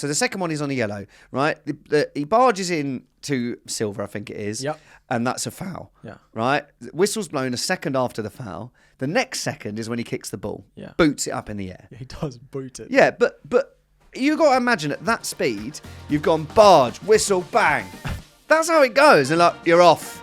So the second one is on a yellow, right? He barges in to Silva, I think it is. Yep. And that's a foul. Yeah. Right? Whistle's blown a second after the foul. The next second is when he kicks the ball. Yeah. Boots it up in the air. He does boot it. Yeah, but you got to imagine at that speed, you've gone barge, whistle, bang. That's how it goes. And like, you're off.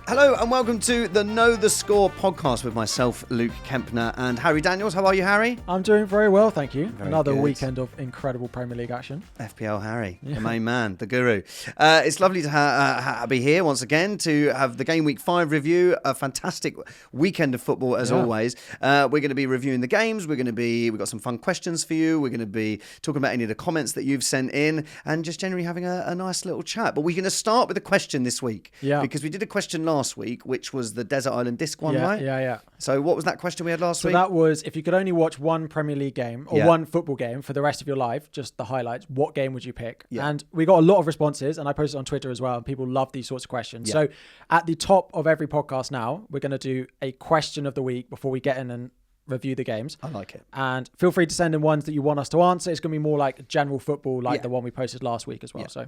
Hello and welcome to the Know The Score podcast with myself, Luke Kempner, and Harry Daniels. How are you, Harry? I'm doing very well, thank you. Very Another good. weekend of incredible Premier League action. FPL Harry, the main man, the guru. It's lovely to be here once again to have the Gameweek 5 review. A fantastic weekend of football as always. We're going to be reviewing the games. We've got some fun questions for you. We're going to be talking about any of the comments that you've sent in and just generally having a nice little chat. But we're going to start with a question this week. Yeah. Because we did a question last week, which was the Desert Island Disc one, right? Yeah. So what was that question we had last week? So that was, if you could only watch one Premier League game or one football game for the rest of your life, just the highlights, what game would you pick? Yeah. And we got a lot of responses, and I posted on Twitter as well, and people love these sorts of questions. Yeah. So at the top of every podcast now, we're going to do a question of the week before we get in and review the games. I like it. And feel free to send in ones that you want us to answer. It's going to be more like general football, like the one we posted last week as well. Yeah. So.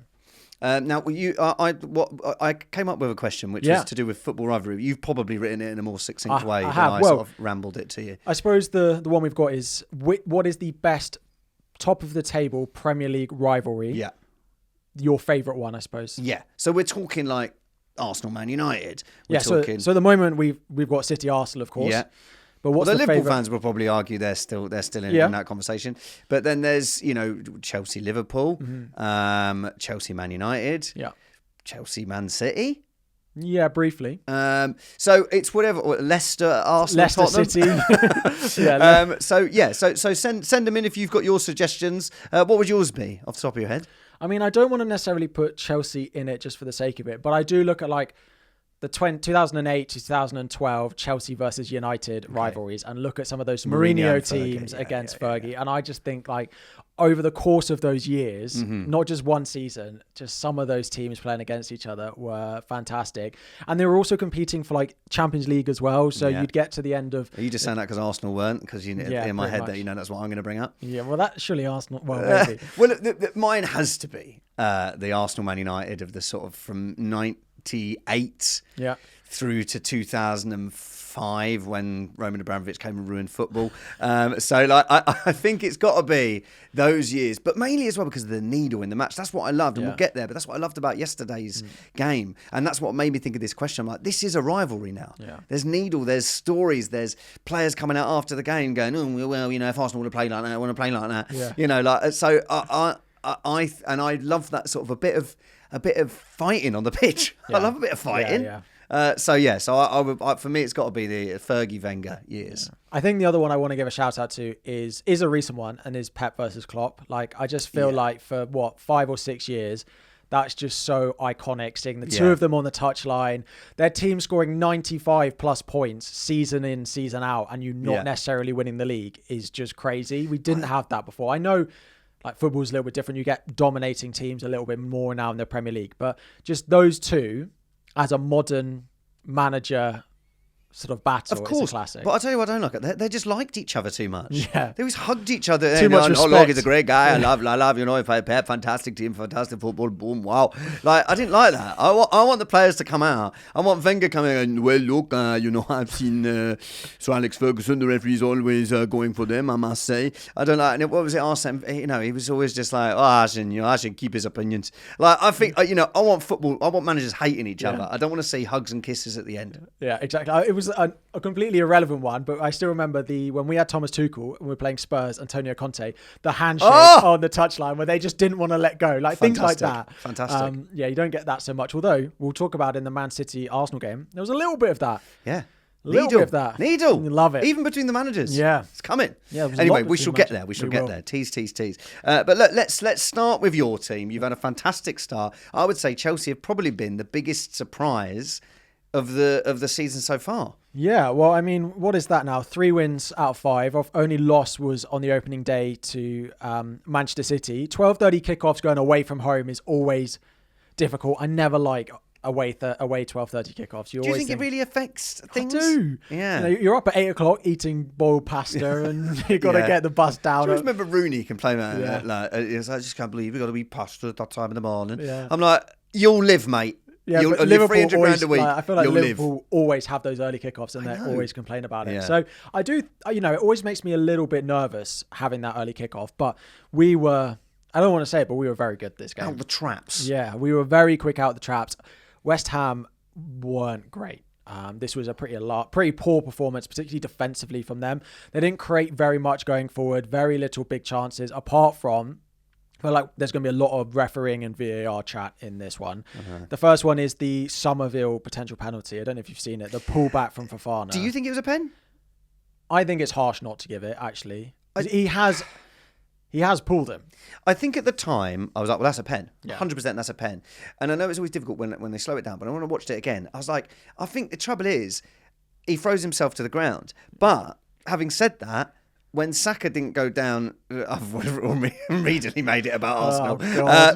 Now, I came up with a question which was to do with football rivalry. You've probably written it in a more succinct way than I sort of rambled it to you. I suppose the one we've got is what is the best top of the table Premier League rivalry? Yeah. Your favourite one, I suppose. Yeah. So we're talking like Arsenal, Man United. So at the moment we've got City, Arsenal, of course. Yeah. But what's the the Liverpool favourite? fans will probably argue they're still in that conversation. But then there's Chelsea, Liverpool, Chelsea, Man United, Chelsea, Man City. Yeah, briefly. So it's whatever. Leicester, Arsenal, Leicester Tottenham. City. So send them in if you've got your suggestions. What would yours be off the top of your head? I mean, I don't want to necessarily put Chelsea in it just for the sake of it, but I do look at like the 2008 to 2012 Chelsea versus United rivalries and look at some of those Mourinho teams against Fergie. And I just think like over the course of those years, not just one season, just some of those teams playing against each other were fantastic. And they were also competing for like Champions League as well. So you'd get to the end of... Are you just saying that because Arsenal weren't? Because in my head that that's what I'm going to bring up? Yeah, well, that's surely Arsenal. Well, maybe. Well, mine has to be the Arsenal Man United of the sort of from 98 through to 2005 when Roman Abramovich came and ruined football. So like I think it's got to be those years, but mainly as well because of the needle in the match. That's what I loved, and we'll get there, but that's what I loved about yesterday's game. And that's what made me think of this question. I'm like, this is a rivalry now. Yeah. There's needle, there's stories, there's players coming out after the game going, oh, well, if Arsenal want to play like that, I want to play like that. Yeah. So I love that sort of a bit of fighting on the pitch. I love a bit of fighting. So for me, it's got to be the Fergie Wenger years. Yeah. I think the other one I want to give a shout out to is a recent one, and is Pep versus Klopp. Like I just feel like for 5 or 6 years, that's just so iconic. Seeing the two of them on the touchline, their team scoring 95 plus points season in, season out, and you not necessarily winning the league is just crazy. We didn't have that before. I know. Like football's a little bit different. You get dominating teams a little bit more now in the Premier League. But just those two as a modern manager sort of battle, of course. It's a classic. But I'll tell you what I don't like. They just liked each other too much. Yeah. They always hugged each other. Too much respect. Look, he's a great guy. I love, Pep, fantastic team, fantastic football, boom, wow. Like, I didn't like that. I want the players to come out. I want Wenger coming and, well, look, I've seen Sir Alex Ferguson, the referee's always going for them, I must say. I don't like, and what was it, Arsene? He was always just like, I should keep his opinions. Like, I think, I want football, I want managers hating each other. I don't want to see hugs and kisses at the end. Yeah, exactly. It was a completely irrelevant one, but I still remember when we had Thomas Tuchel and we were playing Spurs, Antonio Conte, the handshake on the touchline where they just didn't want to let go, like things like that. Fantastic. You don't get that so much. Although we'll talk about in the Man City Arsenal game, there was a little bit of that. Yeah. A little bit of that. Needle. Love it. Even between the managers. Yeah. It's coming. Yeah, anyway, we shall get there. We shall get there. Tease. But look, let's start with your team. You've had a fantastic start. I would say Chelsea have probably been the biggest surprise of the season so far. Yeah, well, I mean, what is that now? 3 wins out of 5. Our only loss was on the opening day to Manchester City. 12:30 kickoffs going away from home is always difficult. I never like away 12:30 kickoffs. Do you think it really affects things? I do. Yeah. You're up at 8 o'clock eating boiled pasta and you got to get the bus down. Do you remember Rooney complaining about that? I just can't believe we got to eat pasta at that time in the morning. Yeah. I'm like, you'll live, mate. Yeah, you'll but live Liverpool 300 grand a week. I feel like you'll Liverpool live. always have those early kickoffs and they always complain about it. Yeah. So I do, it always makes me a little bit nervous having that early kickoff. But we were, I don't want to say it, but we were very good this game. Out the traps. Yeah, we were very quick out the traps. West Ham weren't great. This was a pretty poor performance, particularly defensively from them. They didn't create very much going forward, very little big chances, apart from, there's going to be a lot of refereeing and VAR chat in this one. Uh-huh. The first one is the Somerville potential penalty. I don't know if you've seen it. The pullback from Fofana. Do you think it was a pen? I think it's harsh not to give it, actually. He has pulled him. I think at the time, I was like, well, that's a pen. Yeah. 100% that's a pen. And I know it's always difficult when they slow it down, but when I watched it again, I was like, I think the trouble is he throws himself to the ground. But having said that, when Saka didn't go down, I've immediately made it about Arsenal.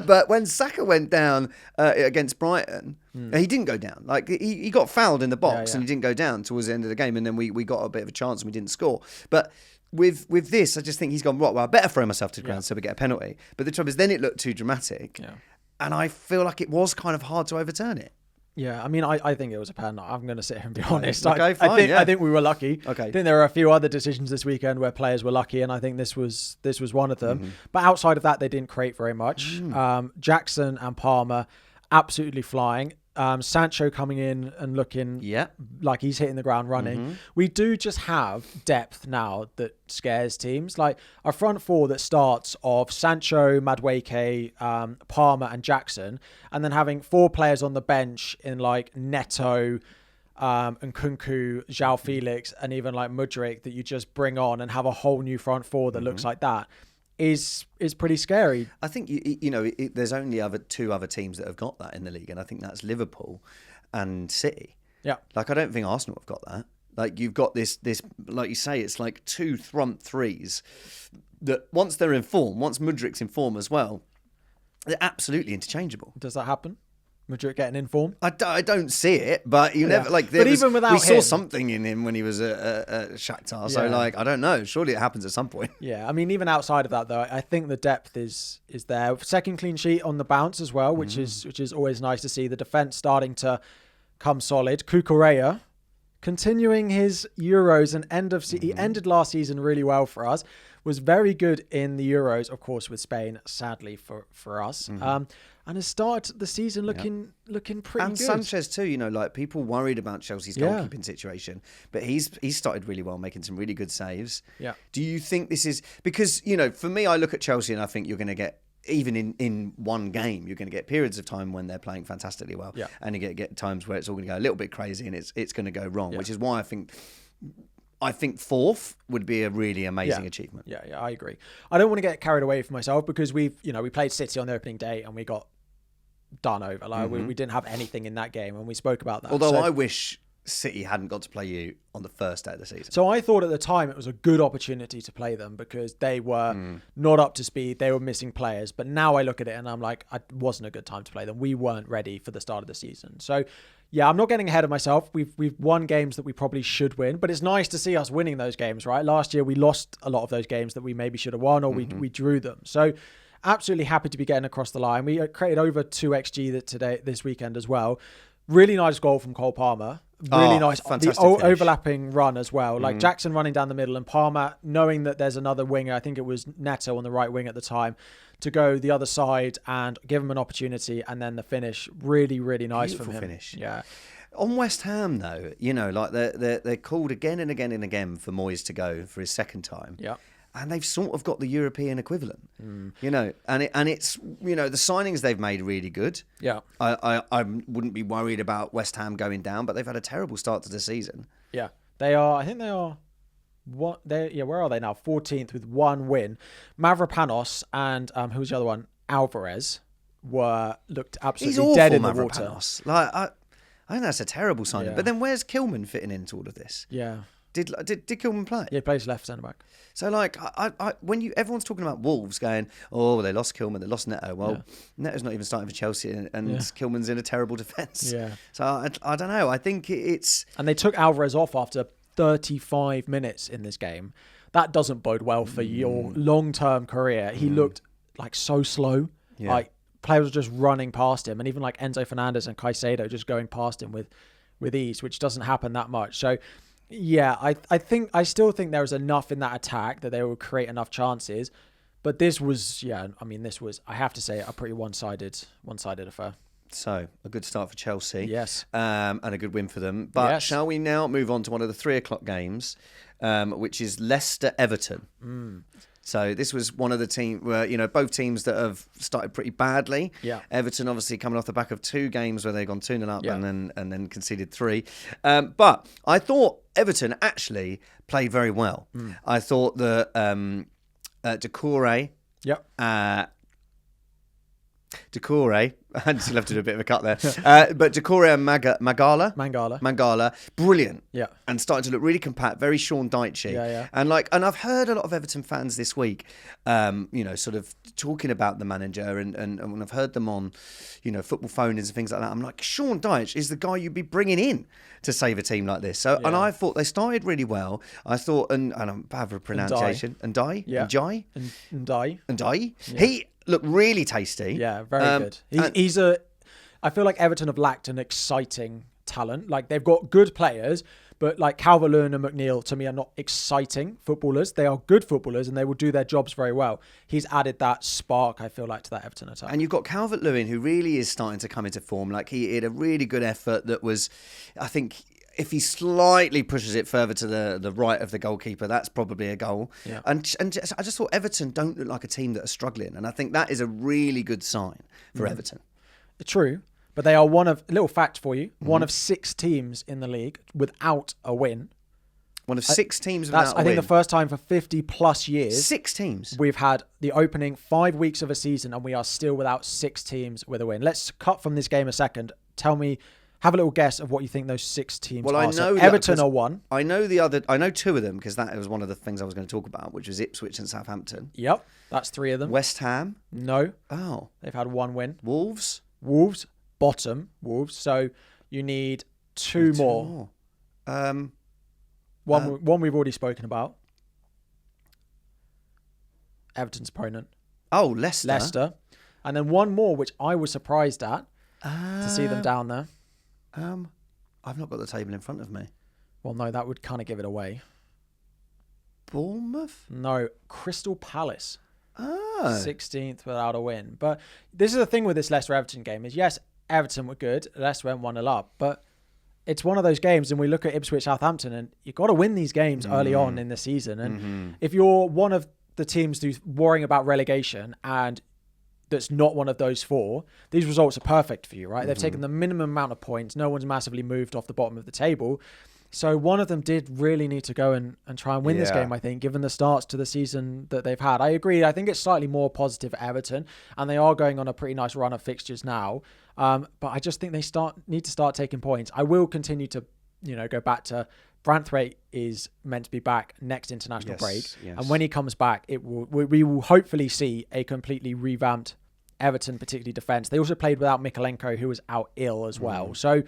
But when Saka went down against Brighton, he didn't go down. Like he got fouled in the box and he didn't go down towards the end of the game. And then we got a bit of a chance and we didn't score. But with this, I just think he's gone, right, well, I better throw myself to the ground so we get a penalty. But the trouble is then it looked too dramatic. Yeah. And I feel like it was kind of hard to overturn it. Yeah, I mean, I think it was a pen. I'm going to sit here and be honest. Okay, fine, I think we were lucky. Okay. I think there are a few other decisions this weekend where players were lucky, and I think this was one of them. Mm-hmm. But outside of that, they didn't create very much. Jackson and Palmer absolutely flying. Sancho coming in and looking like he's hitting the ground running. Mm-hmm. We do just have depth now that scares teams. Like a front four that starts of Sancho, Madueke, Palmer and Jackson, and then having 4 players on the bench in like Neto, and Kunku, João Felix, and even like Mudryk that you just bring on and have a whole new front four that looks like that. Is pretty scary. I think there's only two other teams that have got that in the league, and I think that's Liverpool and City. Yeah, like I don't think Arsenal have got that. Like you've got this like you say, it's like 2 front threes that once they're in form, once Mudryk's in form as well, they're absolutely interchangeable. Does that happen? Mudryk getting in form? I don't see it, but you never like. But even without we saw something in him when he was at Shakhtar. So like, I don't know. Surely it happens at some point. Yeah, I mean, even outside of that though, I think the depth is there. Second clean sheet on the bounce as well, which is always nice to see. The defense starting to come solid. Cucurella continuing his Euros and he ended last season really well for us. Was very good in the Euros, of course, with Spain. Sadly for us. And has started the season looking pretty good. And Sanchez too, like people worried about Chelsea's goalkeeping situation, but he's started really well, making some really good saves. Yeah. Do you think this is because for me, I look at Chelsea and I think you're going to get even in one game, you're going to get periods of time when they're playing fantastically well, and you get times where it's all going to go a little bit crazy and it's going to go wrong, which is why I think fourth would be a really amazing achievement. Yeah, I agree. I don't want to get carried away for myself because we played City on the opening day and we got done over. Like we didn't have anything in that game and we spoke about that. Although I wish City hadn't got to play you on the first day of the season. So I thought at the time it was a good opportunity to play them because they were not up to speed. They were missing players. But now I look at it and I'm like, it wasn't a good time to play them. We weren't ready for the start of the season. So yeah, I'm not getting ahead of myself. We've won games that we probably should win, but it's nice to see us winning those games, right? Last year we lost a lot of those games that we maybe should have won or we drew them. So absolutely happy to be getting across the line. We created over 2 XG this weekend as well. Really nice goal from Cole Palmer. Really nice. The overlapping run as well. Like Jackson running down the middle and Palmer knowing that there's another winger. I think it was Neto on the right wing at the time to go the other side and give him an opportunity. And then the finish, really, really nice from him. Finish. Yeah. On West Ham though, like they're called again and again and again for Moyes to go for his second time. Yeah. And they've sort of got the European equivalent, and it's the signings they've made really good. Yeah, I wouldn't be worried about West Ham going down, but they've had a terrible start to the season. Yeah, they are. I think they are. What they? Yeah, where are they now? 14th with 1 win. Mavropanos and who's the other one? Alvarez looked absolutely dead in the water. Like I think that's a terrible signing. Yeah. But then where's Kilman fitting into all of this? Yeah. Did Kilman play? Yeah, he plays left centre back. So like, when everyone's talking about Wolves going, oh, they lost Kilman, they lost Neto. Well, Neto's not even starting for Chelsea, and Kilman's in a terrible defence. Yeah. So I don't know. I think it's and they took Alvarez off after 35 minutes in this game. That doesn't bode well for your long-term career. He looked like so slow. Yeah. Like players were just running past him, and even like Enzo Fernandez and Caicedo just going past him with ease, which doesn't happen that much. So. Yeah, I still think there was enough in that attack that they would create enough chances, but this was I have to say a pretty one-sided affair. So a good start for Chelsea, yes, and a good win for them. But shall we now move on to one of the 3:00 games, which is Leicester Everton? So this was one of the teams where, both teams that have started pretty badly. Yeah. Everton obviously coming off the back of 2 games where they've gone 2-0 up and then conceded 3. But I thought Everton actually played very well. I thought that Doucouré. Doucouré, I still have to do a bit of a cut there. But Doucouré and Mangala, brilliant. Yeah. And starting to look really compact, very Sean Dyche. Yeah. And I've heard a lot of Everton fans this week, sort of talking about the manager and when I've heard them on, football phone-ins and things like that, I'm like, Sean Dyche is the guy you'd be bringing in to save a team like this. So, and I thought they started really well. I thought, and I'm bad for pronunciation, Ndai. He looked really tasty. Yeah, very good. I feel like Everton have lacked an exciting talent. Like they've got good players, but like Calvert-Lewin and McNeil to me are not exciting footballers. They are good footballers and they will do their jobs very well. He's added that spark, I feel like, to that Everton attack. And you've got Calvert-Lewin, who really is starting to come into form. Like he had a really good effort that was, I think, if he slightly pushes it further to the right of the goalkeeper, that's probably a goal. Yeah. And I just thought Everton don't look like a team that are struggling. And I think that is a really good sign for Everton. True. But they are little fact for you, one of 6 teams in the league without a win. One of 6 teams without a win. I think the first time for 50 plus years. 6 teams. We've had the opening 5 weeks of a season and we are still without 6 teams with a win. Let's cut from this game a second. Tell me, have a little guess of what you think those 6 teams are. I know so Everton are 1. I know 2 of them because that was one of the things I was going to talk about, which was Ipswich and Southampton. Yep, that's 3 of them. West Ham? No. Oh. They've had 1 win. Wolves? Bottom. Wolves. So you need 2 more. One we've already spoken about. Everton's opponent. Oh, Leicester. And then 1 more, which I was surprised at to see them down there. I've not got the table in front of me. Well, no, that would kind of give it away. Bournemouth? No, Crystal Palace. Oh. 16th without a win. But this is the thing with this Leicester-Everton game is, yes, Everton were good. Leicester went 1-0 up. But it's one of those games, and we look at Ipswich, Southampton, and you've got to win these games early on in the season. And if you're one of the teams who's worrying about relegation and that's not one of those 4, these results are perfect for you, right? They've taken the minimum amount of points. No one's massively moved off the bottom of the table. So one of them did really need to go and try and win this game, I think, given the starts to the season that they've had. I agree. I think it's slightly more positive at Everton, and they are going on a pretty nice run of fixtures now. But I just think they need to start taking points. I will continue to, go back to Brentford is meant to be back next international break. Yes. And when he comes back, we will hopefully see a completely revamped Everton, particularly defence. They also played without Mikalenko, who was out ill as well. So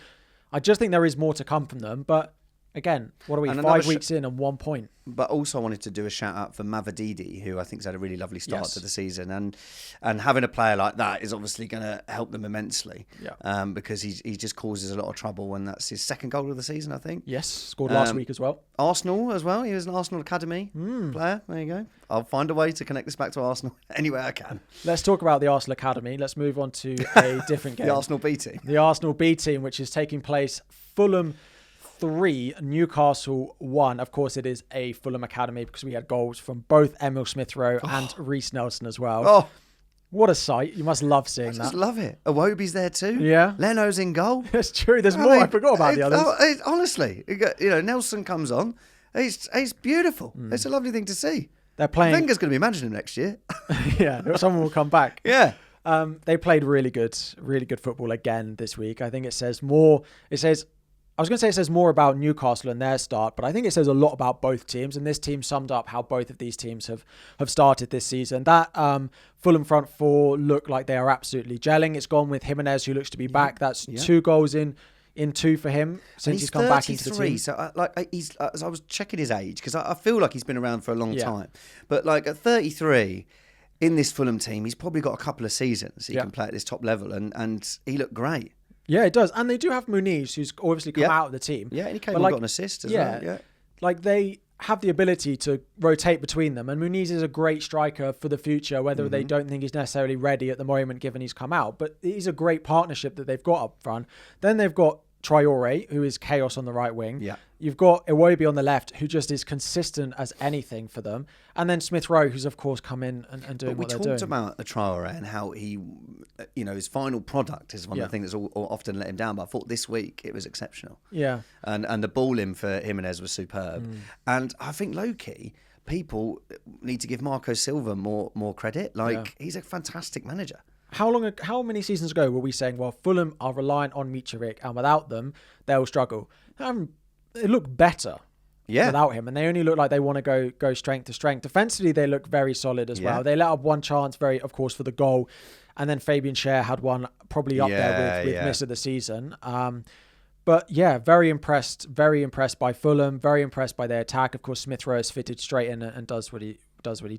I just think there is more to come from them. But again, what are we, 5 weeks in and 1 point? But also I wanted to do a shout out for Mavadidi, who I think has had a really lovely start to the season. And having a player like that is obviously going to help them immensely. Yeah. Because he just causes a lot of trouble when that's his 2nd goal of the season, I think. Yes, scored last week as well. Arsenal as well. He was an Arsenal Academy player. There you go. I'll find a way to connect this back to Arsenal any way I can. Let's talk about the Arsenal Academy. Let's move on to a different game. The Arsenal B team. The Arsenal B team, which is taking place Fulham 3, Newcastle 1. Of course, it is a Fulham Academy because we had goals from both Emil Smith-Rowe and Reece Nelson as well. Oh, what a sight. You must love seeing that. I just love it. Iwobi's there too. Yeah. Leno's in goal. It's true. There's more. I forgot about the others. Honestly, Nelson comes on. He's beautiful. It's a lovely thing to see. They're playing. Wenger's going to be managing him next year. Yeah, someone will come back. Yeah. They played really good football again this week. I think it says more. It says I was going to say it says more about Newcastle and their start, but I think it says a lot about both teams. And this team summed up how both of these teams have started this season. That Fulham front four look like they are absolutely gelling. It's gone with Jimenez, who looks to be back. That's 2 goals in 2 for him since he's come back into the team. So I was checking his age because I feel like he's been around for a long time. But like at 33, in this Fulham team, he's probably got a couple of seasons he can play at this top level, and he looked great. Yeah, it does. And they do have Muniz, who's obviously come out of the team. Yeah, and he came and got an assist as well. Yeah, like they have the ability to rotate between them. And Muniz is a great striker for the future, whether they don't think he's necessarily ready at the moment, given he's come out. But he's a great partnership that they've got up front. Then they've got Traore, who is chaos on the right wing. Yeah. You've got Iwobi on the left, who just is consistent as anything for them. And then Smith Rowe, who's of course come in and doing what they're doing. We talked about Traore and how he, his final product is one of the things that's often let him down. But I thought this week it was exceptional. Yeah. And the ball in for Jimenez was superb. And I think low-key, people need to give Marco Silva more credit. He's a fantastic manager. How many seasons ago were we saying, well, Fulham are reliant on Mitrovic and without them, they'll struggle? They look better without him, and they only look like they want to go strength to strength. Defensively, they look very solid as well. They let up one chance, of course, for the goal, and then Fabian Schär had one probably up there with miss of the season. But yeah, very impressed by Fulham, very impressed by their attack. Of course, Smith Rowe has fitted straight in and does what he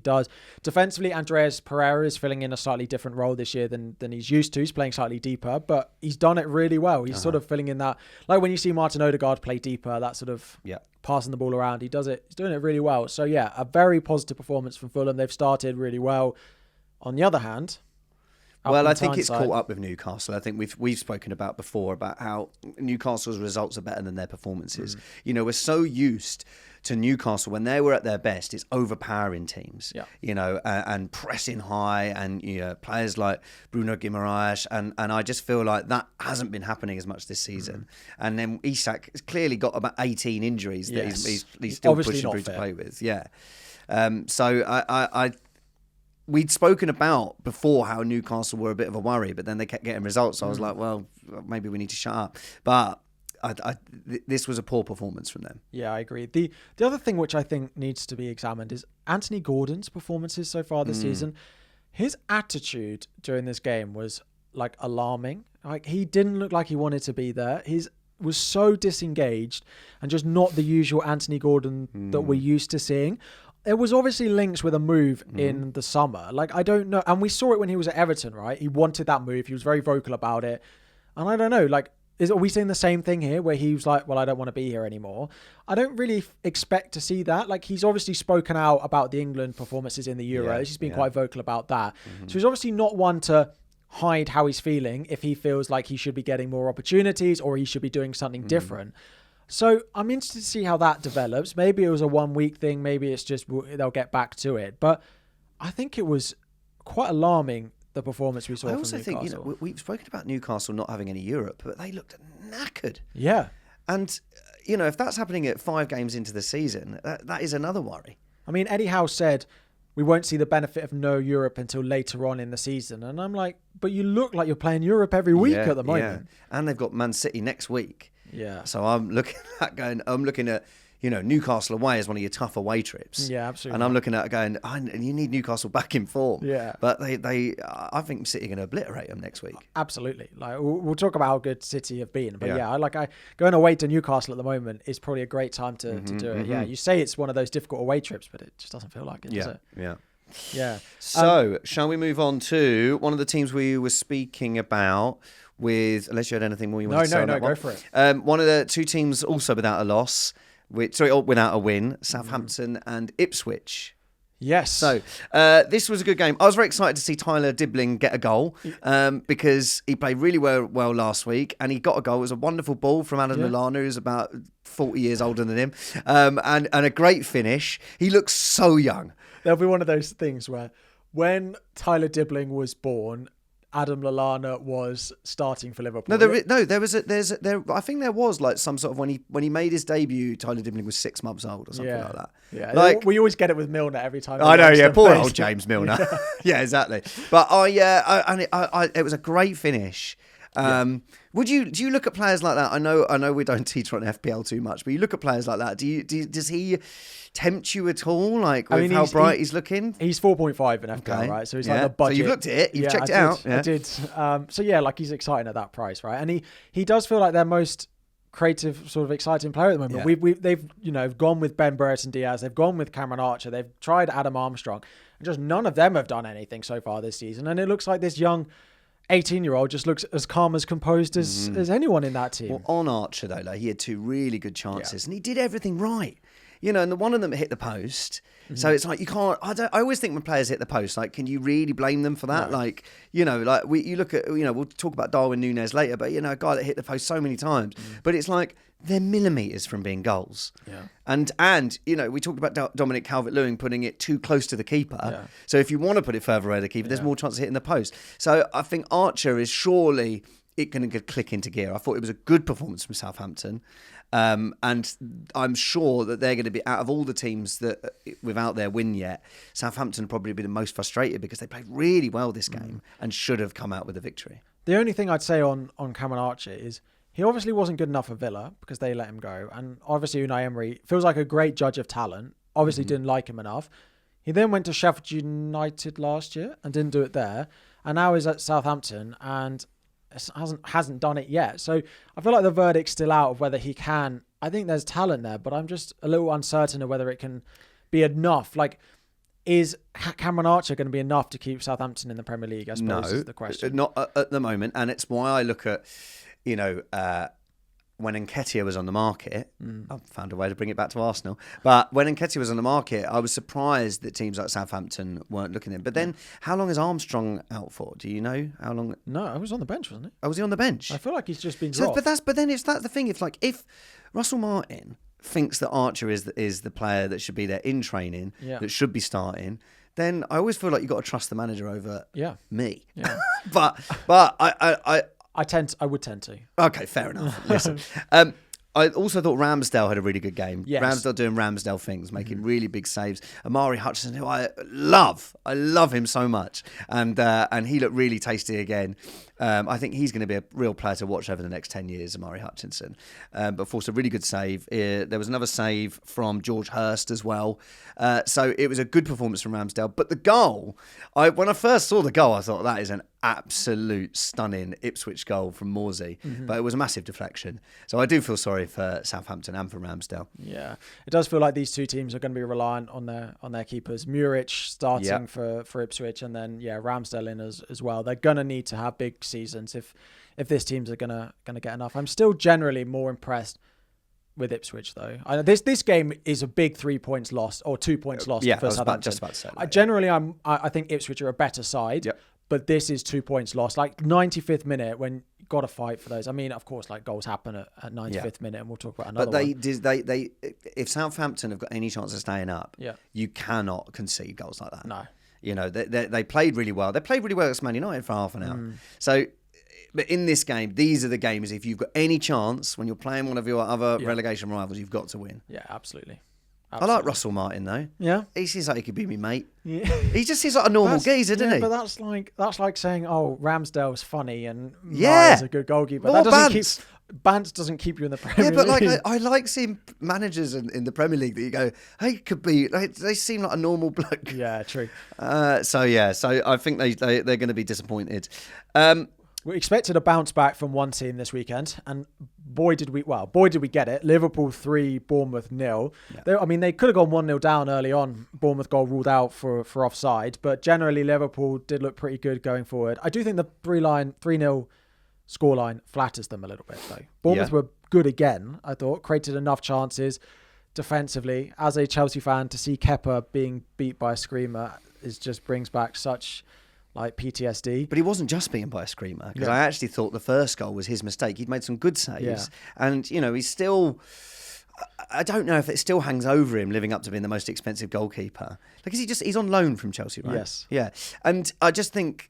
does. Defensively, Andreas Pereira is filling in a slightly different role this year than he's used to. He's playing slightly deeper, but he's done it really well. He's sort of filling in that, like when you see Martin Odegaard play deeper, that sort of passing the ball around. He does it. He's doing it really well. So yeah, a very positive performance from Fulham. They've started really well. On the other hand, I think it's caught up with Newcastle. I think we've spoken about before about how Newcastle's results are better than their performances. We're so used to Newcastle when they were at their best. It's overpowering teams, and pressing high, and players like Bruno Guimaraes, and I just feel like that hasn't been happening as much this season. And then Isak has clearly got about 18 injuries that he's still pushing through to play with. Yeah, so I we'd spoken about before how Newcastle were a bit of a worry, but then they kept getting results. So I was like, well, maybe we need to shut up. But this was a poor performance from them. Yeah, I agree. The other thing which I think needs to be examined is Anthony Gordon's performances so far this season. His attitude during this game was like alarming. Like he didn't look like he wanted to be there. He was so disengaged and just not the usual Anthony Gordon that we're used to seeing. There was obviously links with a move in the summer. Like, I don't know. And we saw it when he was at Everton, right? He wanted that move. He was very vocal about it. And I don't know, like, are we seeing the same thing here where he was like, well, I don't want to be here anymore? I don't really expect to see that. Like, he's obviously spoken out about the England performances in the Euros. He's been quite vocal about that. So he's obviously not one to hide how he's feeling if he feels like he should be getting more opportunities or he should be doing something different. So I'm interested to see how that develops. Maybe it was a 1 week thing. Maybe it's just they'll get back to it. But I think it was quite alarming, the performance we saw from Newcastle. I also think, we've spoken about Newcastle not having any Europe, but they looked knackered. Yeah. And, if that's happening at 5 games into the season, that is another worry. I mean, Eddie Howe said, we won't see the benefit of no Europe until later on in the season. And I'm like, but you look like you're playing Europe every week at the moment. Yeah. And they've got Man City next week. Yeah. So I'm looking at Newcastle away as one of your tough away trips. Yeah, absolutely. And I'm looking at it going, you need Newcastle back in form. Yeah. But I think City are going to obliterate them next week. Absolutely. Like we'll talk about how good City have been. But going away to Newcastle at the moment is probably a great time to do it. Yeah. You say it's one of those difficult away trips, but it just doesn't feel like it, does it? Yeah. Yeah. So shall we move on to one of the teams we were speaking about? Unless you had anything more you wanted to say on that one. Go for it. One of the 2 teams also without a loss, without a win, Southampton and Ipswich. Yes. So this was a good game. I was very excited to see Tyler Dibling get a goal because he played really well last week and he got a goal. It was a wonderful ball from Adam Lallana, who's about 40 years older than him, and a great finish. He looks so young. There'll be one of those things where when Tyler Dibling was born, Adam Lallana was starting for Liverpool. I think there was like some sort of when he made his debut, Tyler Dibling was 6 months old or something like that. Yeah, like we always get it with Milner every time. I know, yeah, poor old James Milner. Yeah, exactly. But it was a great finish. Do you look at players like that? I know we don't teach on FPL too much, but you look at players like that. Does he tempt you at all? Like with how bright he's looking? He's 4.5 in FPL, right? So he's like the budget. So you've looked at it, you've checked it out. I did. So yeah, like he's exciting at that price, right? And he does feel like their most creative, sort of exciting player at the moment. Yeah. They've gone with Ben Brereton Diaz, they've gone with Cameron Archer, they've tried Adam Armstrong, and just none of them have done anything so far this season. And it looks like this young 18-year-old just looks as calm, as composed as anyone in that team. Well, on Archer though, like, he had 2 really good chances, and he did everything right. And one of them hit the post. Mm-hmm. So it's like you can't. I always think when players hit the post, like, can you really blame them for that? No. Like, you look at, we'll talk about Darwin Núñez later, but a guy that hit the post so many times. Mm-hmm. But it's like they're millimetres from being goals. Yeah. And we talked about Dominic Calvert-Lewin putting it too close to the keeper. Yeah. So if you want to put it further away the keeper, there's more chance of hitting the post. So I think Archer is surely it going to click into gear. I thought it was a good performance from Southampton. And I'm sure that they're going to be, out of all the teams that without their win yet, Southampton will probably be the most frustrated because they played really well this game and should have come out with a victory. The only thing I'd say on Cameron Archer is he obviously wasn't good enough for Villa because they let him go. And obviously Unai Emery feels like a great judge of talent, obviously didn't like him enough. He then went to Sheffield United last year and didn't do it there. And now he's at Southampton and hasn't done it yet. So I feel like the verdict's still out of whether he can. I think there's talent there, but I'm just a little uncertain of whether it can be enough. Like, is Cameron Archer going to be enough to keep Southampton in the Premier League? I suppose is the question. Not at the moment, and it's why I look at, when Nketiah was on the market, I found a way to bring it back to Arsenal. But when Nketiah was on the market, I was surprised that teams like Southampton weren't looking at him. But then, how long is Armstrong out for? Do you know how long? No, I was on the bench, wasn't he? Oh, was he on the bench? I feel like he's just been dropped. But then it's that the thing. If Russell Martin thinks that Archer is the player that should be there in training, that should be starting, then I always feel like you've got to trust the manager over me. Yeah. but I would tend to. Okay, fair enough. Listen, I also thought Ramsdale had a really good game. Yes. Ramsdale doing Ramsdale things, making really big saves. Amari Hutchinson, who I love him so much, and he looked really tasty again. I think he's going to be a real player to watch over the next 10 years, Amari Hutchinson. But forced a really good save. There was another save from George Hurst as well. So it was a good performance from Ramsdale. But the goal, when I first saw the goal, I thought that is an absolute stunning Ipswich goal from Morsey. Mm-hmm. But it was a massive deflection. So I do feel sorry for Southampton and for Ramsdale. Yeah, it does feel like these two teams are going to be reliant on their keepers. Muric starting for Ipswich, and then Ramsdale in as well. They're going to need to have big seasons if this teams are gonna get enough. I'm still generally more impressed with Ipswich though. This game is a big 3 points lost or 2 points lost for Southampton. Just about to say that, generally I think Ipswich are a better side. Yep. But this is 2 points lost. Like 95th minute when you got to fight for those. I mean, of course, like goals happen at 95th minute, and we'll talk about another one. But they if Southampton have got any chance of staying up, you cannot concede goals like that. No. They played really well. They played really well against Man United for half an hour. So, but in this game, these are the games. If you've got any chance when you're playing one of your other relegation rivals, you've got to win. Yeah, absolutely. I like Russell Martin though. Yeah, he seems like he could be me mate. Yeah. He just seems like a normal geezer, doesn't he? But that's like saying, "Oh, Ramsdale's funny and Maya's a good goalkeeper." More Bance doesn't keep you in the Premier League. Yeah, but like I like seeing managers in the Premier League that you go, "Hey, could be." They seem like a normal bloke. Yeah, true. So I think they're going to be disappointed. We expected a bounce back from one team this weekend, and boy did we get it. Liverpool 3, Bournemouth 0. Yeah. They could have gone 1-0 down early on. Bournemouth goal ruled out for offside, but generally Liverpool did look pretty good going forward. I do think the 3-0 scoreline flatters them a little bit though. Bournemouth were good again, I thought, created enough chances defensively. As a Chelsea fan, to see Kepa being beat by a screamer just brings back such like PTSD. But he wasn't just beaten by a screamer, because I actually thought the first goal was his mistake. He'd made some good saves, and he's still. I don't know if it still hangs over him living up to being the most expensive goalkeeper. Like, he's on loan from Chelsea, right? Yes. Yeah, and I just think.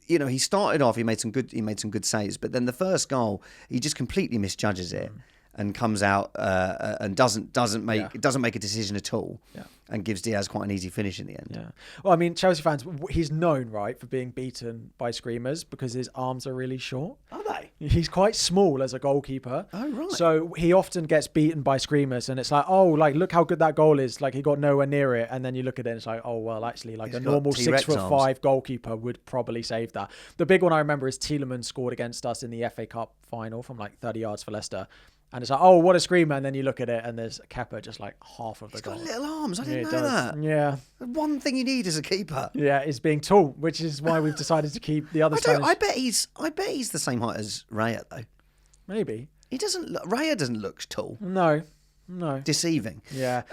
He started off. He made some good saves, but then the first goal, he just completely misjudges it, and comes out and doesn't make a decision at all, and gives Diaz quite an easy finish in the end. Yeah. Well, I mean, Chelsea fans, he's known, right, for being beaten by screamers because his arms are really short. Are they? He's quite small as a goalkeeper. Oh, right. So he often gets beaten by screamers, and it's like, oh, like, look how good that goal is. Like, he got nowhere near it. And then you look at it and it's like, oh, well, actually, like a normal 6'5" goalkeeper would probably save that. The big one I remember is Tielemans scored against us in the FA Cup final from like 30 yards for Leicester. And it's like, oh, what a screamer. And then you look at it and there's Kepa just like half of the goal. He's got little arms. I didn't know that. Yeah. One thing you need as a keeper. Yeah, is being tall, which is why we've decided to keep the other I bet he's the same height as Raya, though. Maybe. Raya doesn't look tall. No. Deceiving. Yeah.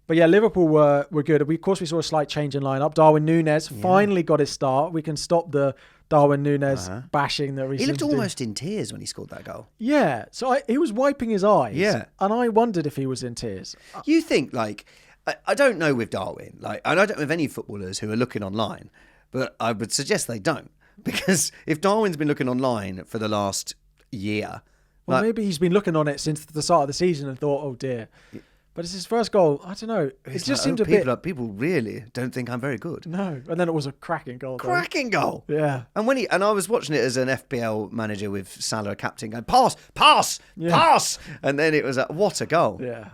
But yeah, Liverpool were good. Of course, we saw a slight change in lineup. Darwin Núñez finally got his start. We can stop the Darwin Núñez bashing that we He looked almost in tears when he scored that goal. Yeah. So he was wiping his eyes. Yeah. And I wondered if he was in tears. You think, like, I don't know with Darwin, like, and I don't know of any footballers who are looking online, but I would suggest they don't. Because if Darwin's been looking online for the last year... Well, maybe he's been looking on it since the start of the season and thought, oh dear. But it's his first goal. I don't know. It just seemed a bit... People really don't think I'm very good. No. And then it was a cracking goal. Cracking goal. Yeah. And I was watching it as an FPL manager with Salah captain going, pass. And then it was what a goal. Yeah.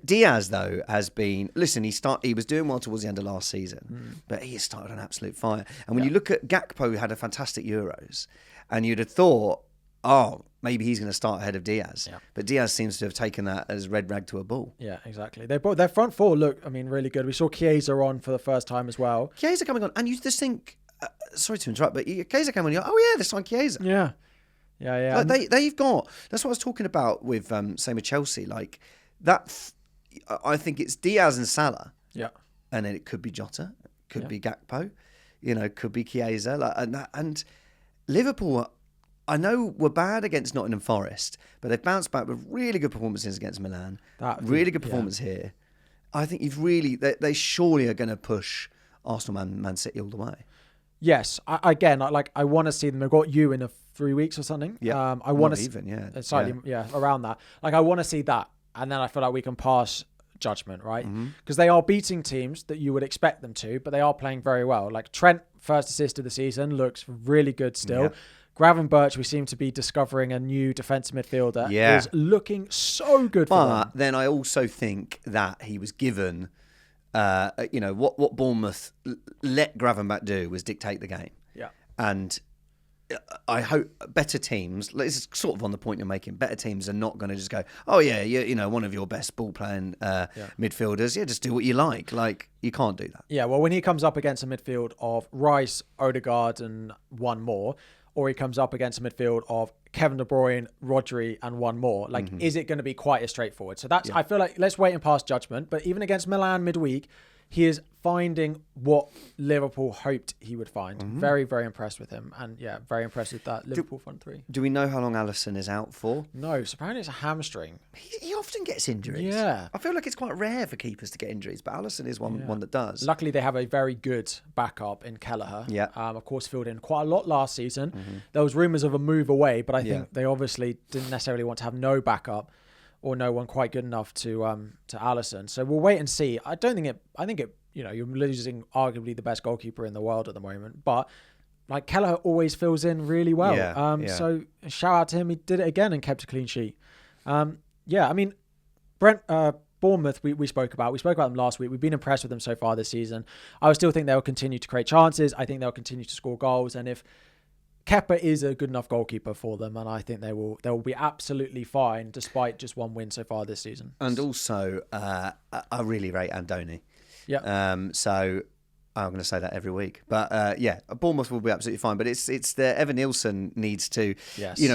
Diaz, though, has been... Listen, he was doing well towards the end of last season, but he has started on absolute fire. And when you look at Gakpo, who had a fantastic Euros, and you'd have thought, oh, maybe he's going to start ahead of Diaz. Yeah. But Diaz seems to have taken that as red rag to a bull. Yeah, exactly. Their front four look, really good. We saw Chiesa on for the first time as well. Chiesa coming on. And you just think, sorry to interrupt, but Chiesa came on, you're like, oh yeah, this time Chiesa. Yeah. Yeah. Like they've got, that's what I was talking about with, same with Chelsea. Like, that, I think it's Diaz and Salah. Yeah. And then it could be Jota, could be Gakpo, could be Chiesa. And Liverpool, I know we're bad against Nottingham Forest, but they've bounced back with really good performances against Milan. Really good performance here. I think they surely are going to push Arsenal, Man City all the way. Yes. I want to see them. They've got you in 3 weeks or something. Yeah. I want to even, slightly, around that. Like, I want to see that. And then I feel like we can pass judgment, right? Because they are beating teams that you would expect them to, but they are playing very well. Like Trent, first assist of the season, looks really good still. Yeah. Gravenberch, we seem to be discovering a new defensive midfielder. Yeah. Is looking so good for them. But then I also think that he was given, what Bournemouth let Gravenberch do was dictate the game. Yeah. And I hope better teams, this is sort of on the point you're making, better teams are not going to just go, oh yeah, one of your best ball playing midfielders, just do what you like. Like, you can't do that. Yeah, well, when he comes up against a midfield of Rice, Odegaard and one more, or he comes up against a midfield of Kevin De Bruyne, Rodri, and one more. Like, is it going to be quite as straightforward? So that's, I feel like, let's wait and pass judgment. But even against Milan midweek, he is finding what Liverpool hoped he would find. Very, very impressed with him. And very impressed with that Liverpool front three. Do we know how long Alisson is out for? No, so apparently it's a hamstring. He often gets injuries. Yeah. I feel like it's quite rare for keepers to get injuries, but Alisson is one that does. Luckily, they have a very good backup in Kelleher. Yeah. Of course, filled in quite a lot last season. There was rumours of a move away, but I think they obviously didn't necessarily want to have no backup or no one quite good enough to Alisson. So we'll wait and see. I think it. You're losing arguably the best goalkeeper in the world at the moment, but like Kelleher always fills in really well. So shout out to him. He did it again and kept a clean sheet. Bournemouth, we spoke about. We spoke about them last week. We've been impressed with them so far this season. I still think they'll continue to create chances. I think they'll continue to score goals. And if Kepa is a good enough goalkeeper for them, and I think they will be absolutely fine despite just one win so far this season. And also, I really rate Andoni. Yeah. So I'm going to say that every week, but Bournemouth will be absolutely fine. But it's the Evan Nielsen needs to,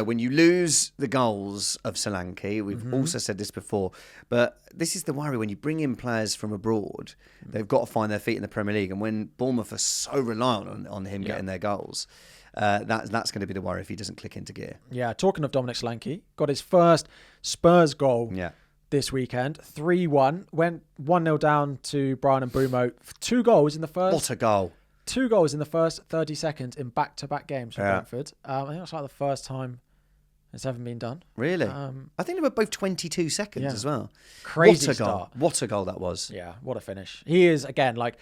when you lose the goals of Solanke, we've also said this before, but this is the worry when you bring in players from abroad, they've got to find their feet in the Premier League, and when Bournemouth are so reliant on him getting their goals, that's going to be the worry if he doesn't click into gear. Yeah. Talking of Dominic Solanke, got his first Spurs goal. Yeah. This weekend, 3-1, went 1-0 down to Brian and Bumo. 2 goals in the first. What a goal! 2 goals in the first 30 seconds in back-to-back games for Brentford. I think it's like the first time It's haven't been done. Really? I think they were both 22 seconds as well. Crazy what a goal. start. What a goal that was. Yeah, what a finish. He is, again, like,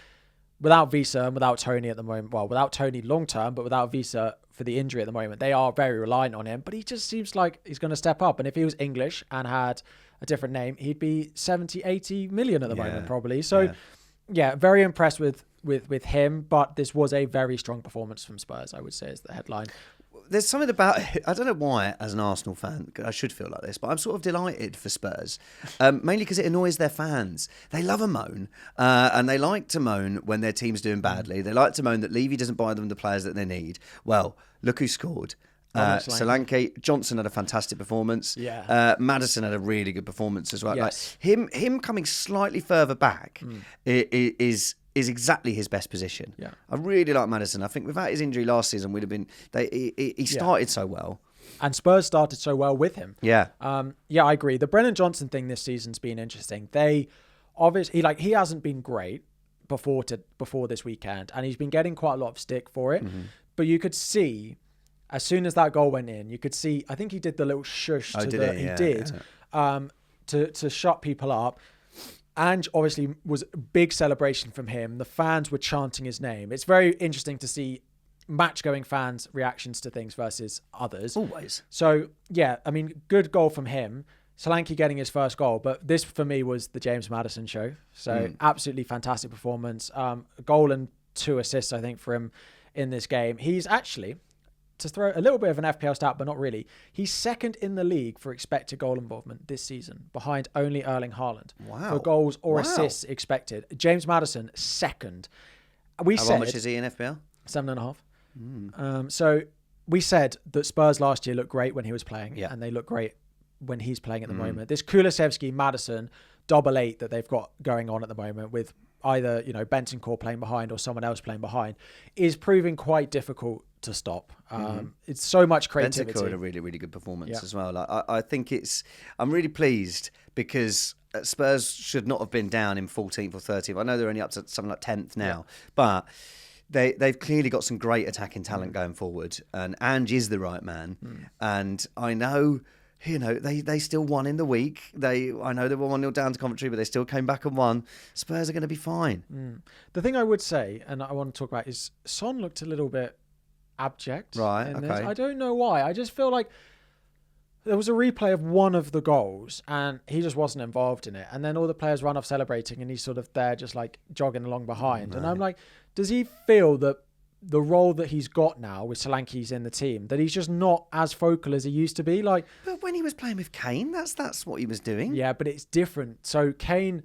without Visa and without Tony at the moment, well, without Tony long term, but without Visa for the injury at the moment, they are very reliant on him. But he just seems like he's going to step up. And if he was English and had a different name, he'd be 70, 80 million at the moment, probably. So, very impressed with him. But this was a very strong performance from Spurs, I would say, is the headline. There's something about it. I don't know why, as an Arsenal fan, I should feel like this, but I'm sort of delighted for Spurs, mainly because it annoys their fans. They love a moan, and they like to moan when their team's doing badly. They like to moan that Levy doesn't buy them the players that they need. Well, look who scored. Solanke. Johnson had a fantastic performance. Yeah. Maddison had a really good performance as well. Yes. Like him coming slightly further back is exactly his best position. Yeah. I really like Maddison. I think without his injury last season, we'd have been. He started so well, and Spurs started so well with him. Yeah. I agree. The Brennan Johnson thing this season's been interesting. They obviously he hasn't been great before this weekend, and he's been getting quite a lot of stick for it. Mm-hmm. But you could see, as soon as that goal went in, you could see. I think he did the little shush to shut people up. And obviously was a big celebration from him. The fans were chanting his name. It's very interesting to see match-going fans' reactions to things versus others. Always. So, good goal from him. Solanke getting his first goal. But this, for me, was the James Maddison show. So, absolutely fantastic performance. A goal and 2 assists, I think, for him in this game. He's actually, to throw a little bit of an FPL stat, but not really, he's second in the league for expected goal involvement this season, behind only Erling Haaland. Wow. For goals or assists expected. James Maddison, second. How much is he in FPL? 7.5. So we said that Spurs last year looked great when he was playing, and they look great when he's playing at the moment. This Kulusevski, Maddison, double 8 that they've got going on at the moment with either, Bentancur playing behind or someone else playing behind is proving quite difficult to stop. It's so much creativity. Bentancur had a really, really good performance as well. I think I'm really pleased because Spurs should not have been down in 14th or 13th. I know they're only up to something like 10th now, but they've clearly got some great attacking talent going forward, and Ange is the right man. And I know, they still won in the week. I know they were 1-0 down to Coventry, but they still came back and won. Spurs are going to be fine. The thing I would say, and I want to talk about, is Son looked a little bit abject. Right, in okay. this. I don't know why. I just feel like there was a replay of one of the goals and he just wasn't involved in it. And then all the players run off celebrating and he's sort of there just like jogging along behind. Right. And I'm like, does he feel that the role that he's got now with Solanke's in the team, that he's just not as focal as he used to be? Like, but when he was playing with Kane, that's what he was doing. Yeah, but it's different. So Kane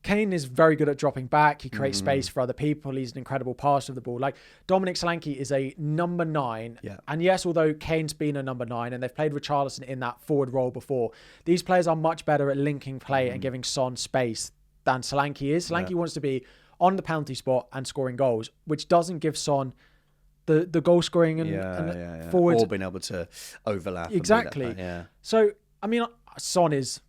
is very good at dropping back. He creates space for other people. He's an incredible passer of the ball. Like, Dominic Solanke is a number 9. Yeah. And yes, although Kane's been a number 9 and they've played Richarlison in that forward role before, these players are much better at linking play and giving Son space than Solanke is. Solanke wants to be on the penalty spot and scoring goals, which doesn't give Son the goal scoring and forward. Or being able to overlap. Exactly. So, I mean, Son is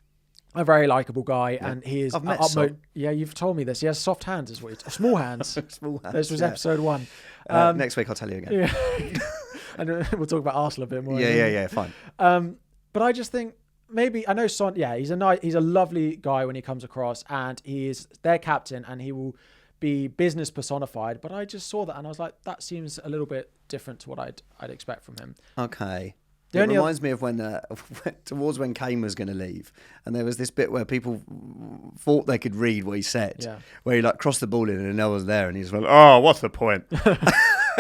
a very likable guy, and he is. I've met Son. Yeah, you've told me this. He has soft hands, is what small hands. Small hands. This was episode 1. Next week I'll tell you again. Yeah. And we'll talk about Arsenal a bit more. Yeah, fine. But I just think maybe I know Son. Yeah, he's a lovely guy when he comes across, and he is their captain, and he will be business personified. But I just saw that, and I was like, that seems a little bit different to what I'd expect from him. Okay. It reminds me of when towards when Kane was going to leave, and there was this bit where people thought they could read what he said, where he like crossed the ball in and no one's there, and he's like, "Oh, what's the point?"